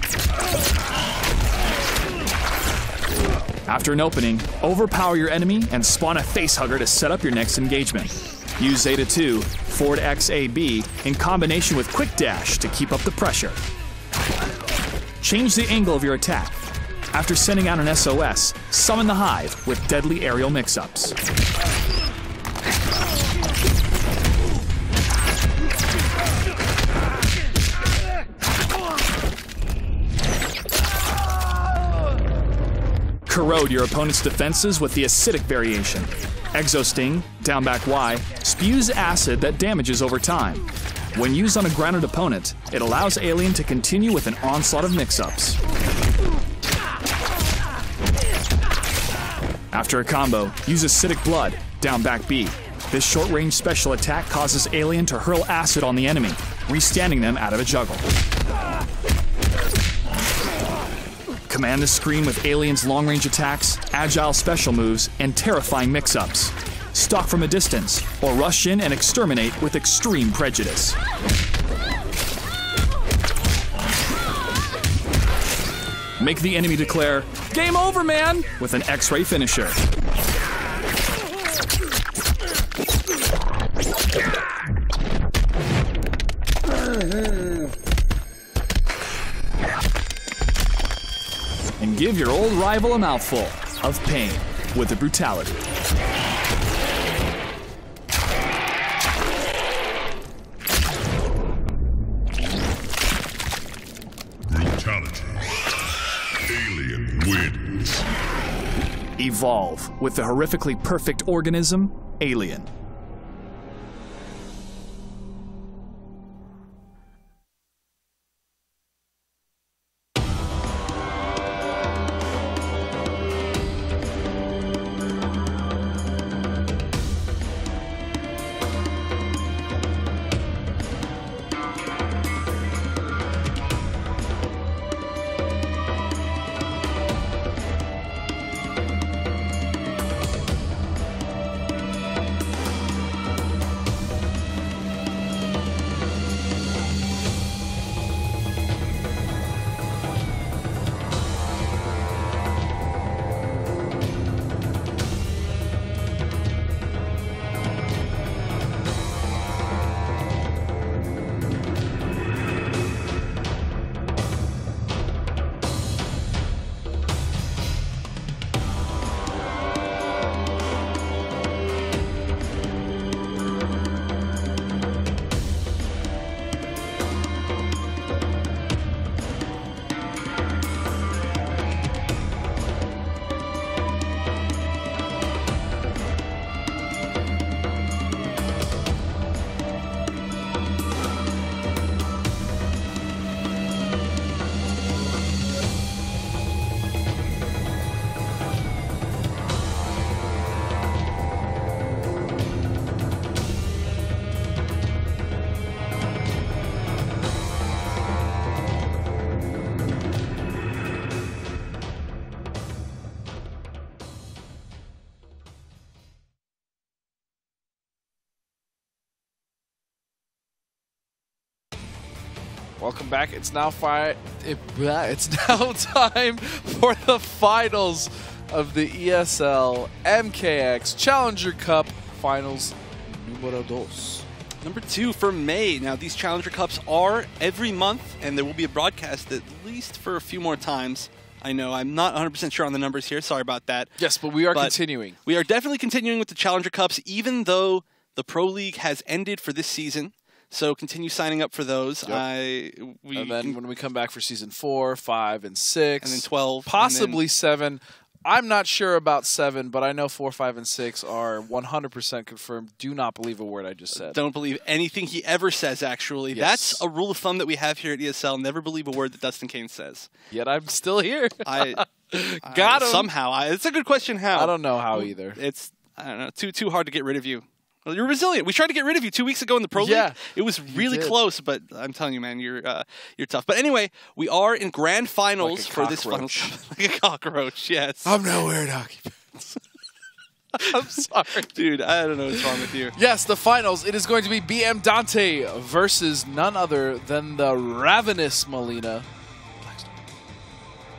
After an opening, overpower your enemy and spawn a Facehugger to set up your next engagement. Use Zeta 2, forward X A B, in combination with Quick Dash to keep up the pressure. Change the angle of your attack. After sending out an SOS, summon the Hive with deadly aerial mix-ups. Corrode your opponent's defenses with the acidic variation. Exosting, down back Y, spews acid that damages over time. When used on a grounded opponent, it allows Alien to continue with an onslaught of mix-ups. After a combo, use Acidic Blood, down back B. This short-range special attack causes Alien to hurl acid on the enemy, re-standing them out of a juggle. Command the screen with Alien's long-range attacks, agile special moves, and terrifying mix-ups. Stalk from a distance, or rush in and exterminate with extreme prejudice. Make the enemy declare, "Game over, man!" with an X-ray finisher. And give your old rival a mouthful of pain with the brutality. Brutality. Alien wins. Evolve with the horrifically perfect organism, Alien. Welcome back. It's now it's now time for the finals of the ESL MKX Challenger Cup Finals Numero 2. Number 2 for May. Now, these Challenger Cups are every month, and there will be a broadcast at least for a few more times. I know, I'm not 100% sure on the numbers here. Sorry about that. Yes, but we are continuing. We are definitely continuing with the Challenger Cups, even though the Pro League has ended for this season. So continue signing up for those. Yep. And then when we come back for season 4, 5, and 6. And then 12. Possibly 7. I'm not sure about 7, but I know 4, 5, and 6 are 100% confirmed. Do not believe a word I just said. Don't believe anything he ever says, actually. Yes. That's a rule of thumb that we have here at ESL. Never believe a word that Dustin Kane says. Yet I'm still here. Got him. Somehow. It's a good question how. I don't know how either. It's, I don't know, too hard to get rid of you. Well, you're resilient. We tried to get rid of you 2 weeks ago in the Pro League. Yeah, it was really close, but I'm telling you, man, you're tough. But anyway, we are in grand finals for this final. Like a cockroach, yes. I'm not wearing hockey pants. I'm sorry. Dude, I don't know what's wrong with you. Yes, the finals. It is going to be BM Dante versus none other than the ravenous Molina.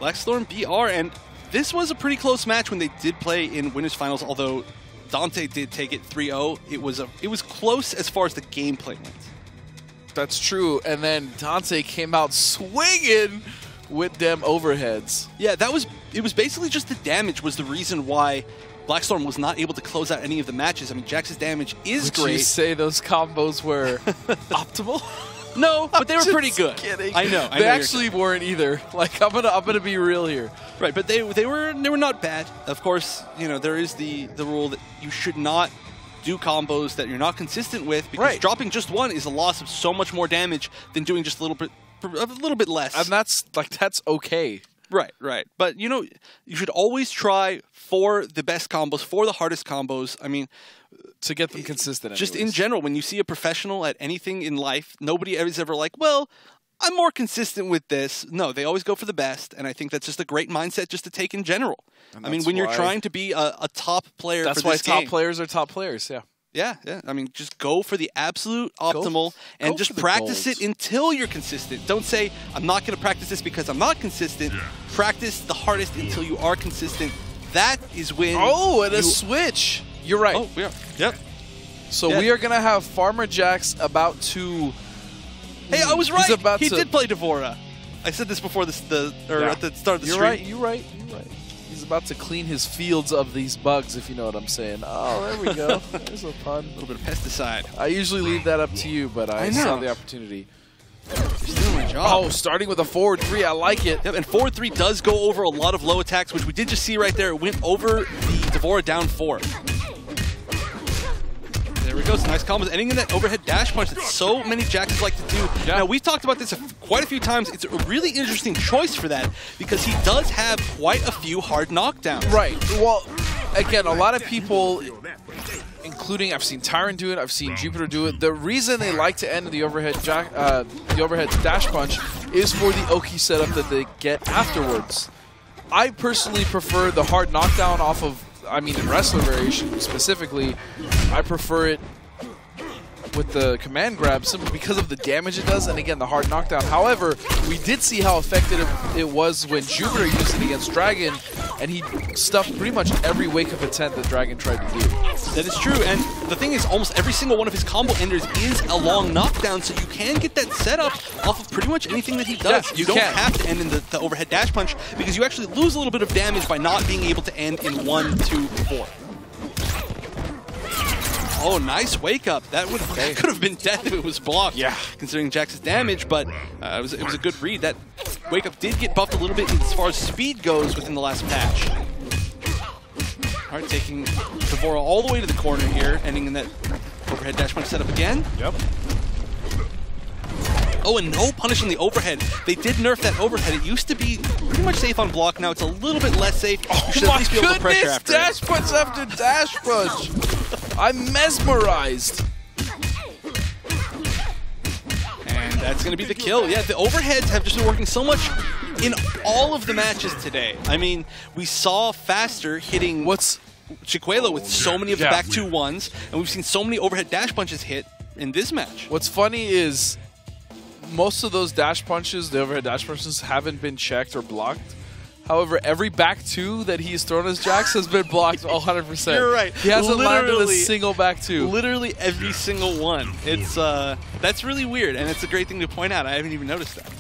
Blackstorm BR, and this was a pretty close match when they did play in winners finals, although Dante did take it 3-0. It was close as far as the gameplay went. That's true. And then Dante came out swinging with them overheads. Yeah, it was basically just the damage was the reason why Blackstorm was not able to close out any of the matches. I mean, Jax's damage is great. Would you say those combos were optimal? No, but they were pretty good. Kidding. I know. They actually weren't either. Like I'm gonna be real here. Right, but they were not bad. Of course, you know, there is the rule that you should not do combos that you're not consistent with, because dropping just one is a loss of so much more damage than doing just a little bit less. And that's okay. Right. But you know, you should always try for the best combos, for the hardest combos. I mean, to get them consistent. Just in general, when you see a professional at anything in life, nobody is ever like, well, I'm more consistent with this. No, they always go for the best, and I think that's just a great mindset just to take in general. I mean, when you're trying to be a top player for this game. That's why top players are top players, yeah. Yeah. I mean, just go for the absolute optimal and just practice it until you're consistent. Don't say, I'm not going to practice this because I'm not consistent. Practice the hardest until you are consistent. That is when a switch. You're right. Oh, yeah. Yep. So we are going to have Farmer Jax about to... Hey, I was right. He did play D'Vorah. I said this before at the start of the stream. You're right. He's about to clean his fields of these bugs, if you know what I'm saying. Oh, there we go. There's a pun. A little bit of pesticide. I usually leave that up to you, but I saw the opportunity. You're still doing a job. Oh, starting with a forward 3. I like it. Yep, and forward 3 does go over a lot of low attacks, which we did just see right there. It went over the D'Vorah down 4. There we go. Some nice combos. Ending in that overhead dash punch that so many Jaxes like to do. Now, we've talked about this quite a few times. It's a really interesting choice for that because he does have quite a few hard knockdowns. Right. Well, again, a lot of people, including I've seen Tyrant do it, I've seen Jupiter do it. The reason they like to end in the overhead dash punch is for the Oki setup that they get afterwards. I personally prefer the hard knockdown off of, I mean, in wrestler variation specifically, I prefer it with the command grab simply because of the damage it does, and again, the hard knockdown. However, we did see how effective it was when Jupiter used it against Dragon, and he stuffed pretty much every wake-up attempt that Dragon tried to do. That is true, and the thing is, almost every single one of his combo enders is a long knockdown, so you can get that setup off of pretty much anything that he does. Yeah, you don't have to end in the overhead dash punch, because you actually lose a little bit of damage by not being able to end in 1, 2, 4. Oh, nice wake up. That could have been death if it was blocked. Yeah. Considering Jax's damage, but it was a good read. That wake up did get buffed a little bit as far as speed goes within the last patch. All right, taking D'Vorah all the way to the corner here, ending in that overhead dash punch setup again. Yep. Oh, and no punish on the overhead. They did nerf that overhead. It used to be pretty much safe on block. Now it's a little bit less safe. You should at least be able to pressure after dash punch after dash punch. I'm mesmerized. And that's going to be the kill. Yeah, the overheads have just been working so much in all of the matches today. I mean, we saw Faster hitting Chiquelo with so many of the back 2-1s, and we've seen so many overhead dash punches hit in this match. What's funny is most of those dash punches, the overhead dash punches, haven't been checked or blocked. However, every back 2 that he's thrown as Jax has been blocked 100%. You're right. He hasn't landed a single back 2. Literally every single one. It's that's really weird, and it's a great thing to point out. I haven't even noticed that.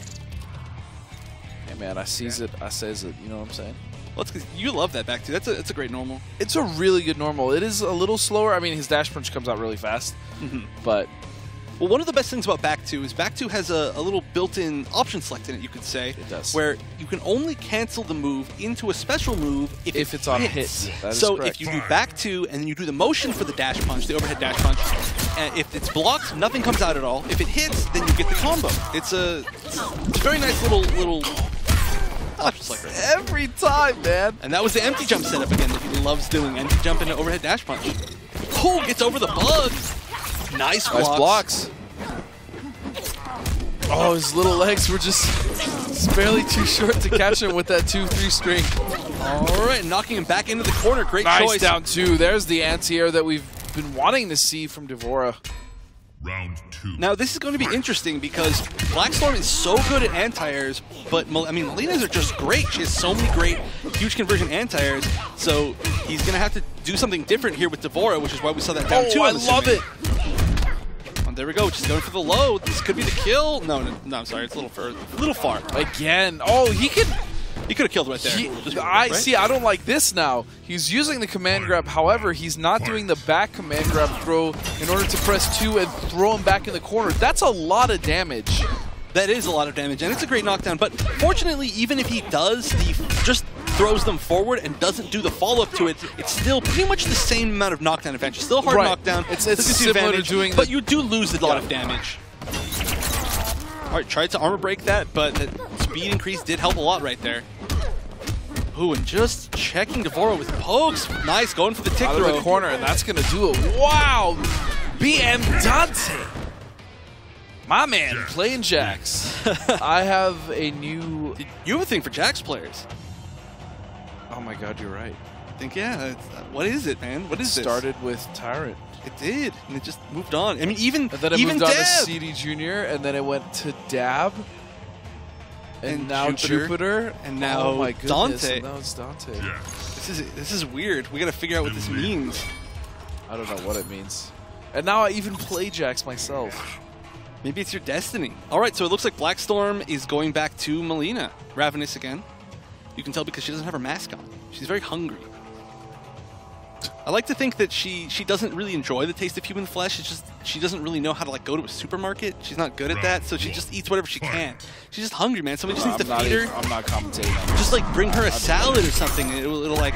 Hey man, I sees it, I says it. You know what I'm saying? Well, it's 'cause you love that back 2. That's a great normal. It's a really good normal. It is a little slower. I mean, his dash punch comes out really fast, but. Well, one of the best things about back 2 is back 2 has a little built-in option select in it, you could say. It does. Where you can only cancel the move into a special move if it's on hits. That is so correct. if you do back 2 and then you do the motion for the dash punch, the overhead dash punch, and if it's blocked, nothing comes out at all. If it hits, then you get the combo. It's a very nice little option select right there. Every time, man. And that was the empty jump setup again that he loves doing. Empty jump into overhead dash punch. Oh, gets over the bug. Nice blocks. Oh, his little legs were just barely too short to catch him with that 2-3 string. All right, knocking him back into the corner. Great nice choice. Down 2. There's the anti-air that we've been wanting to see from D'Vorah. Round 2. Now, this is going to be interesting because Blackstorm is so good at anti-airs, but, I mean, Melina's are just great. She has so many great, huge conversion anti-airs, so he's going to have to do something different here with D'Vorah, which is why we saw that down 2. I love it. Oh, there we go, just going for the low. This could be the kill. No, I'm sorry, it's a little far. Again. Oh, he could have killed right there. See, I don't like this now. He's using the command grab. However, he's not doing the back command grab throw in order to press 2 and throw him back in the corner. That's a lot of damage. That is a lot of damage, and it's a great knockdown. But fortunately, even if he does, just throws them forward and doesn't do the follow-up to it, it's still pretty much the same amount of knockdown advantage. Still hard knockdown. It's similar to doing but you do lose a lot of damage. All right, tried to armor break that, but the speed increase did help a lot right there. Ooh, and just checking D'Vorah with pokes. Nice, going for the tick throw. Out of the corner, and that's going to do it. Wow! BM Dante! My man, playing Jax. I have a new... You have a thing for Jax players. Oh my god, you're right. I think, yeah. What is it, man? What is this? It started with Tyrant. It did, and it just moved on. I mean, even And then it even moved on to Dab. CD Jr., and then it went to Dab. And now Jupiter. And now oh my goodness, Dante. And now it's Dante. Yeah. This is weird. We gotta figure out what this means. I don't know what it means. And now I even play Jax myself. Maybe it's your destiny. All right, so it looks like Blackstorm is going back to Melina. Ravenous again. You can tell because she doesn't have her mask on. She's very hungry. I like to think that she doesn't really enjoy the taste of human flesh. It's just she doesn't really know how to like go to a supermarket. She's not good at that, so she just eats whatever she can. She's just hungry, man. Somebody just needs to feed her. I'm not commentating on this. Just like bring her a salad or something. It'll like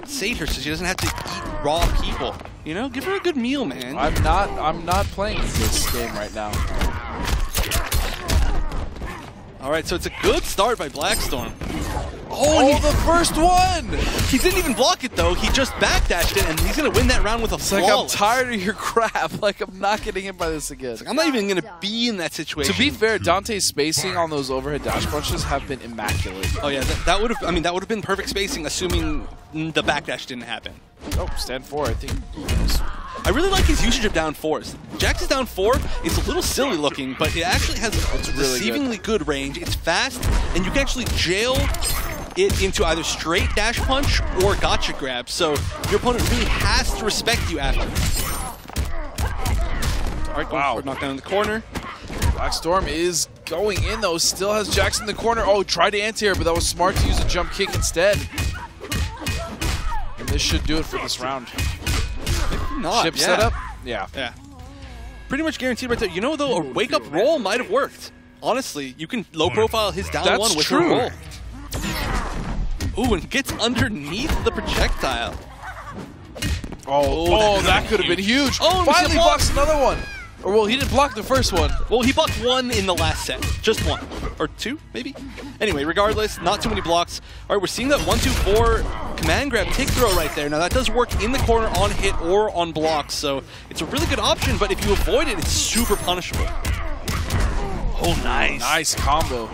sate her so she doesn't have to eat raw people. You know, give her a good meal, man. I'm not playing this game right now. All right, so it's a good start by Blackstorm. Oh, the first one! He didn't even block it, though. He just backdashed it, and he's going to win that round with a flawless. Like, I'm tired of your crap. Like, I'm not getting hit by this again. Like, I'm not even going to be in that situation. To be fair, Dante's spacing on those overhead dash punches have been immaculate. Oh, yeah, that would have, I mean, that would have been perfect spacing, assuming the backdash didn't happen. Oh, stand 4, I think. I really like his usage of down 4s. Jax's down 4 is a little silly looking, but it actually has really deceivingly good range. It's fast, and you can actually jail it into either straight dash punch or gotcha grab, so your opponent really has to respect you after. All right, wow. Knockdown in the corner. Blackstorm is going in, though. Still has Jax in the corner. Oh, tried to anti-air, but that was smart to use a jump kick instead. And this should do it for this round. Maybe not. Chip setup? Yeah. Yeah. Pretty much guaranteed right there. You know, though, a wake-up roll might have worked. Honestly, you can low-profile his down one with a roll. Ooh, and gets underneath the projectile. Oh, that could have been huge. Oh, finally blocks another one. Or, well, he didn't block the first one. Well, he blocked one in the last set. Just one. Or two, maybe? Anyway, regardless, not too many blocks. All right, we're seeing that 1-2-4 command grab tick throw right there. Now, that does work in the corner on hit or on blocks, so it's a really good option, but if you avoid it, it's super punishable. Oh, nice. Nice combo.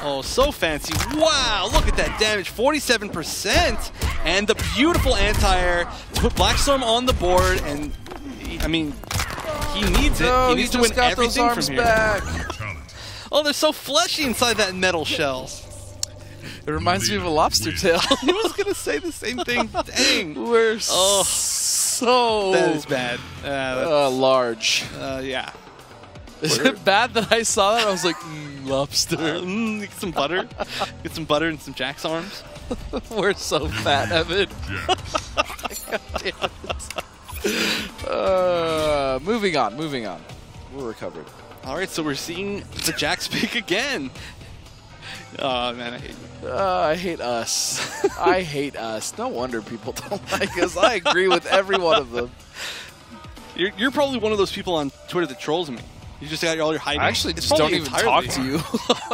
Oh, so fancy. Wow, look at that damage. 47%. And the beautiful anti-air to put Blackstorm on the board. And, I mean, he needs it. No, he needs to win everything those arms from here. back. Oh, they're so fleshy inside that metal shell. It reminds me of a lobster tail. I was going to say the same thing. Dang. We're so... That is bad. Large. Yeah. Is it bad that I saw that? I was like, lobster. Get some butter. Get some butter and some Jax arms. We're so fat, Evan. Moving on. We're recovered. All right, so we're seeing the Jax pick again. Oh, man, I hate you. I hate us. I hate us. No wonder people don't like us. I agree with every one of them. You're probably one of those people on Twitter that trolls me. You just got all your hiding. I actually just don't even talk to you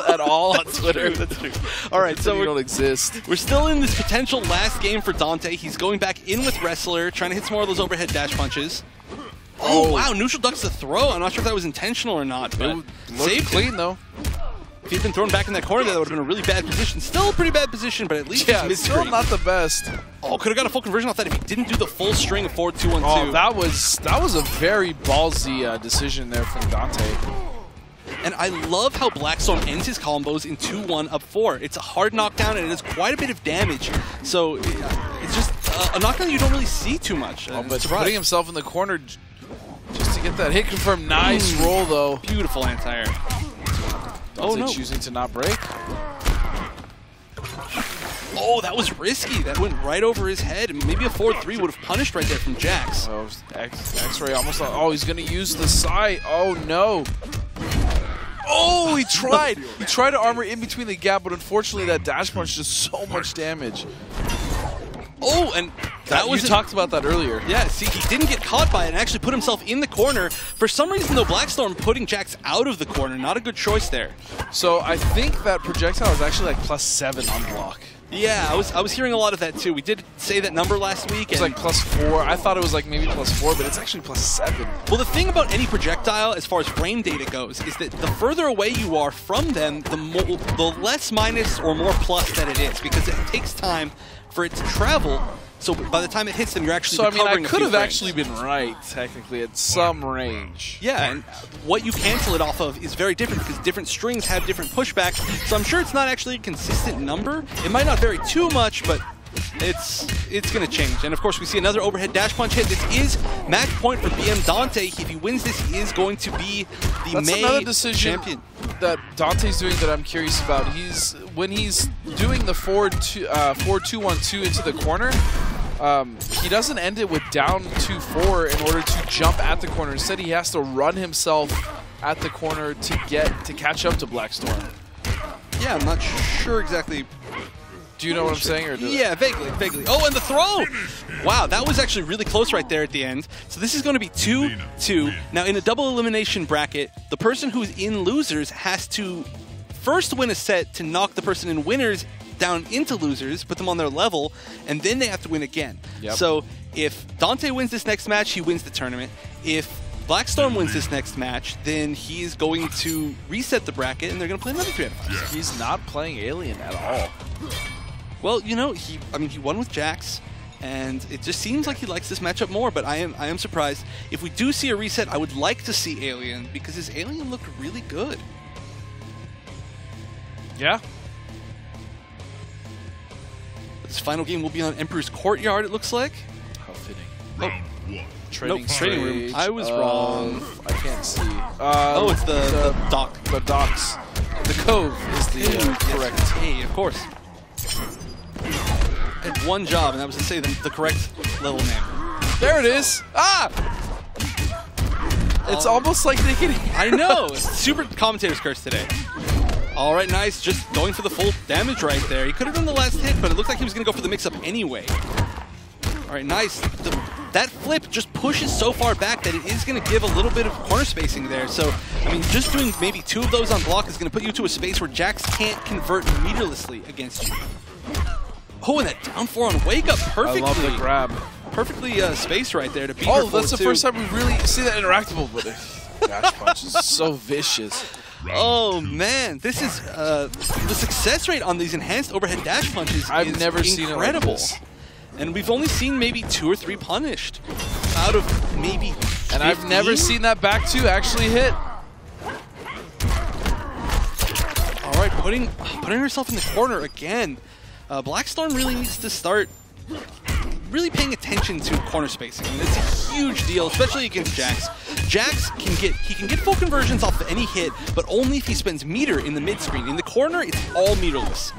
at all on Twitter. That's true. All right, so we don't exist. We're still in this potential last game for Dante. He's going back in with Wrestler, trying to hit some more of those overhead dash punches. Oh, wow, neutral ducks the throw. I'm not sure if that was intentional or not, but saved clean, though. If he'd been thrown back in that corner, that would have been a really bad position. Still a pretty bad position, but at least it's still not the best. Oh, could have got a full conversion off that if he didn't do the full string of 4-2-1-2. Oh, that was a very ballsy decision there from Dante. And I love how Blackstorm ends his combos in 2-1 up 4. It's a hard knockdown and it does quite a bit of damage. So it's just a knockdown you don't really see too much. But putting himself in the corner just to get that hit confirmed. Nice roll, though. Beautiful anti-air. Oh, no. Choosing to not break. Oh, that was risky. That went right over his head. Maybe a 4-3 would have punished right there from Jax. Oh, X-ray almost. Oh, he's going to use the side. Oh, no. Oh, he tried. He tried to armor in between the gap, but unfortunately that dash punch does so much damage. Oh, and that was... You talked about that earlier. Yeah, see, he didn't get caught by it and actually put himself in the corner. For some reason, though, Blackstorm putting Jax out of the corner. Not a good choice there. So I think that projectile is actually like +7 on block. Yeah, I was hearing a lot of that too. We did say that number last week. It's like +4. I thought it was like maybe +4, but it's actually +7. Well, the thing about any projectile, as far as frame data goes, is that the further away you are from them, the less minus or more plus that it is, because it takes time for it to travel. So by the time it hits them, you're actually recovering I could have actually been right, technically, at some range. Yeah, and what you cancel it off of is very different because different strings have different pushbacks. So I'm sure it's not actually a consistent number. It might not vary too much, but it's going to change. And of course, we see another overhead dash punch hit. This is match point for BM Dante. If he wins this, he is going to be the That's another decision champion that Dante's doing that I'm curious about. When he's doing the 4-2-1-2 into the corner, he doesn't end it with down 2-4 in order to jump at the corner. Instead, he has to run himself at the corner to catch up to Blackstorm. Yeah, I'm not sure exactly. Do you know what I'm saying? Or yeah, vaguely. Oh, and the throw! Wow, that was actually really close right there at the end. So this is going to be 2-2. Now, in a double elimination bracket, the person who's in losers has to first win a set to knock the person in winners down into losers, put them on their level, and then they have to win again. Yep. So if Dante wins this next match, he wins the tournament. If Blackstorm wins this next match, then he's going to reset the bracket, and they're going to play another 3 out of 5. He's not playing Alien at all. Well, you know, he won with Jax, and it just seems like he likes this matchup more, but I am surprised. If we do see a reset, I would like to see Alien, because his Alien looked really good. Yeah. This final game will be on Emperor's Courtyard, it looks like. How fitting. Round 1. Training room. I was wrong. I can't see. Oh, it's the dock. The docks. The cove is the correct. Hey, of course. I had one job, and that was to say the correct level name. There it is. Ah! It's almost like they can. I know. Super commentator's curse today. All right, nice. Just going for the full damage right there. He could have done the last hit, but it looked like he was going to go for the mix-up anyway. All right, nice. That flip just pushes so far back that it is going to give a little bit of corner spacing there. So, I mean, just doing maybe 2 of those on block is going to put you to a space where Jax can't convert meterlessly against you. Oh, and that down 4 on wake up perfectly. I love the grab. Perfectly spaced right there to beat her. Oh, that's the first time we really see that interactable, but dash punch is so vicious. Oh man, this is the success rate on these enhanced overhead dash punches. I've never seen incredible. It like this. And we've only seen maybe 2 or 3 punished out of maybe 15? And I've never seen that back 2 actually hit. All right, putting herself in the corner again. Blackstorm really needs to start really paying attention to corner spacing. I mean, it's a huge deal, especially against Jax. Jax can get full conversions off of any hit, but only if he spends meter in the mid screen. In the corner, it's all meterless.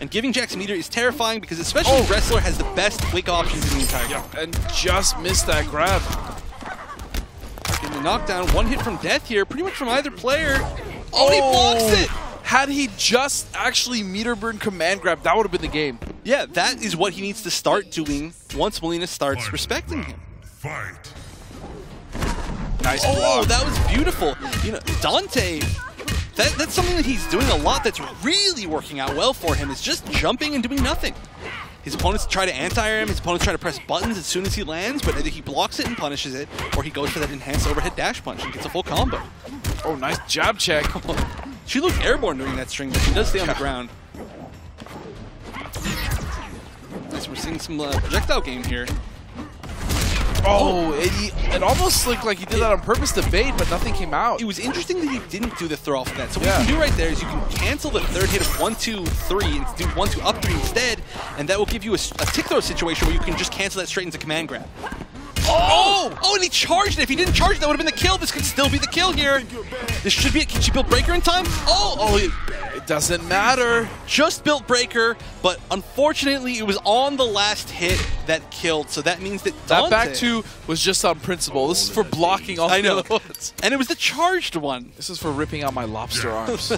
And giving Jax meter is terrifying because especially Wrestler has the best wake options in the entire game. And just missed that grab. In the knockdown, 1 hit from death here, pretty much from either player. Oh, he blocks it! Had he just actually meter burn command grab, that would have been the game. Yeah, that is what he needs to start doing once Molina starts respecting him. Fight. Nice block. Oh, that was beautiful. You know, Dante, that's something that he's doing a lot that's really working out well for him, is just jumping and doing nothing. His opponents try to anti-air him, his opponents try to press buttons as soon as he lands, but either he blocks it and punishes it, or he goes for that enhanced overhead dash punch and gets a full combo. Oh, nice jab check. She looked airborne during that string, but she does stay on the ground. Nice, we're seeing some projectile game here. Oh, it almost looked like he did that on purpose to bait, but nothing came out. It was interesting that he didn't do the throw off of that. So what you can do right there is you can cancel the third hit of 1-2-3 and do 1-2 up 3 instead, and that will give you a tick throw situation where you can just cancel that straight into command grab. Oh! Oh, and he charged it. If he didn't charge, that would have been the kill. This could still be the kill here. This should be it. Can she build Breaker in time? Oh, it doesn't matter. Just built Breaker, but unfortunately, it was on the last hit that killed. So that means that Dante, that back 2 was just on principle. This is for blocking all the other ones. And it was the charged one. This is for ripping out my lobster arms.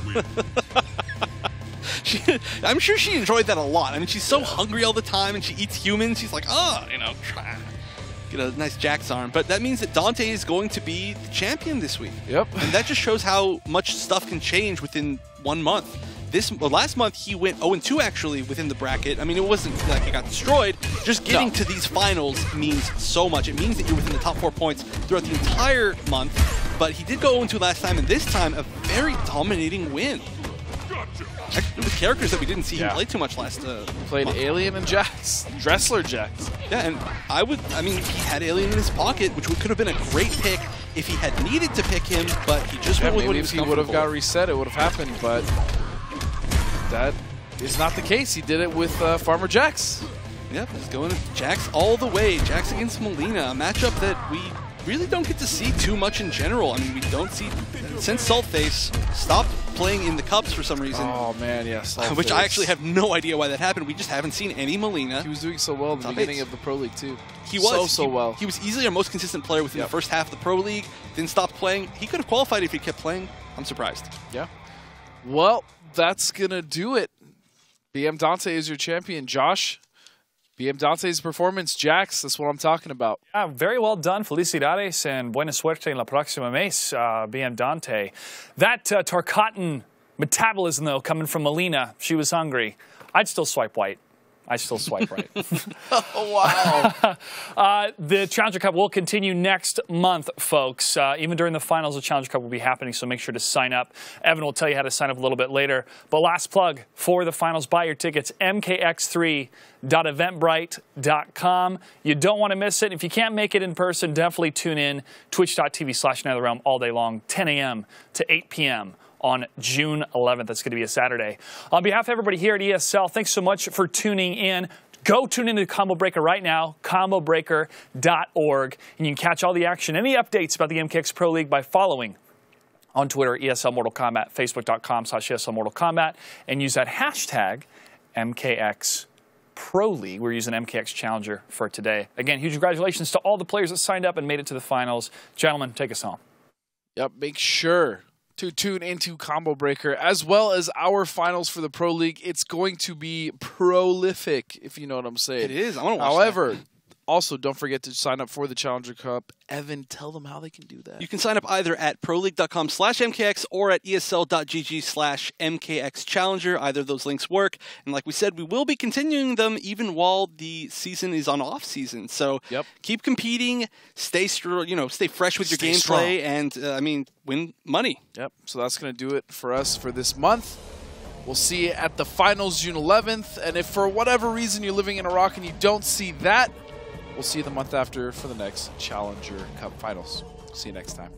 I'm sure she enjoyed that a lot. I mean, she's so hungry all the time, and she eats humans. She's like, oh, you know, get a nice Jax arm. But that means that Dante is going to be the champion this week. Yep. And that just shows how much stuff can change within 1 month. last month he went 0-2 actually within the bracket. I mean, it wasn't like he got destroyed. Just getting to these finals means so much. It means that you're within the top 4 points throughout the entire month. But he did go 0-2 last time, and this time a very dominating win. Actually, with characters that we didn't see him play too much last Played month. Alien and Jax. Dressler Jax. Yeah, and I mean, he had Alien in his pocket, which could have been a great pick if he had needed to pick him, but he just went with what he was comfortable. If he would have got reset, it would have happened, but that is not the case. He did it with Farmer Jax. Yep, he's going Jax all the way. Jax against Melina, a matchup that we really don't get to see too much in general. I mean, we don't see, since Saltface stopped playing in the Cups for some reason. Oh man, yes. Which I actually have no idea why that happened. We just haven't seen any Melina. He was doing so well at the beginning of the Pro League too. He was so well. He was easily our most consistent player within the first half of the Pro League. Then stopped playing. He could have qualified if he kept playing. I'm surprised. Yeah. Well, that's gonna do it. BM Dante is your champion, Josh. BM Dante's performance, Jax, that's what I'm talking about. Yeah, very well done. Felicidades and buena suerte en la próxima mes, BM Dante. That Tarkatan metabolism, though, coming from Melina, she was hungry. I'd still swipe white. I still swipe right. Oh, wow. The Challenger Cup will continue next month, folks. Even during the finals, the Challenger Cup will be happening, so make sure to sign up. Evan will tell you how to sign up a little bit later. But last plug for the finals, buy your tickets, mkx3.eventbrite.com. You don't want to miss it. If you can't make it in person, definitely tune in. Twitch.tv/NetherRealm all day long, 10 a.m. to 8 p.m. on June 11th. That's going to be a Saturday. On behalf of everybody here at ESL, thanks so much for tuning in. Go tune into Combo Breaker right now, combobreaker.org, and you can catch all the action, any updates about the MKX Pro League by following on Twitter, ESL Mortal Kombat, Facebook.com/ESL Mortal Kombat, and use that hashtag MKX Pro League. We're using MKX Challenger for today. Again, huge congratulations to all the players that signed up and made it to the finals. Gentlemen, take us home. Yep, make sure to tune into Combo Breaker, as well as our finals for the Pro League. It's going to be prolific, if you know what I'm saying. It is. I want to watch However, that. Also, don't forget to sign up for the Challenger Cup. Evan, tell them how they can do that. You can sign up either at proleague.com/MKX or at esl.gg/MKXChallenger. Either of those links work. And like we said, we will be continuing them even while the season is on off season. So keep competing, stay fresh with your gameplay, and I mean, win money. Yep. So that's going to do it for us for this month. We'll see you at the finals June 11th. And if for whatever reason you're living in Iraq and you don't see that, we'll see you the month after for the next Challenger Cup finals. See you next time.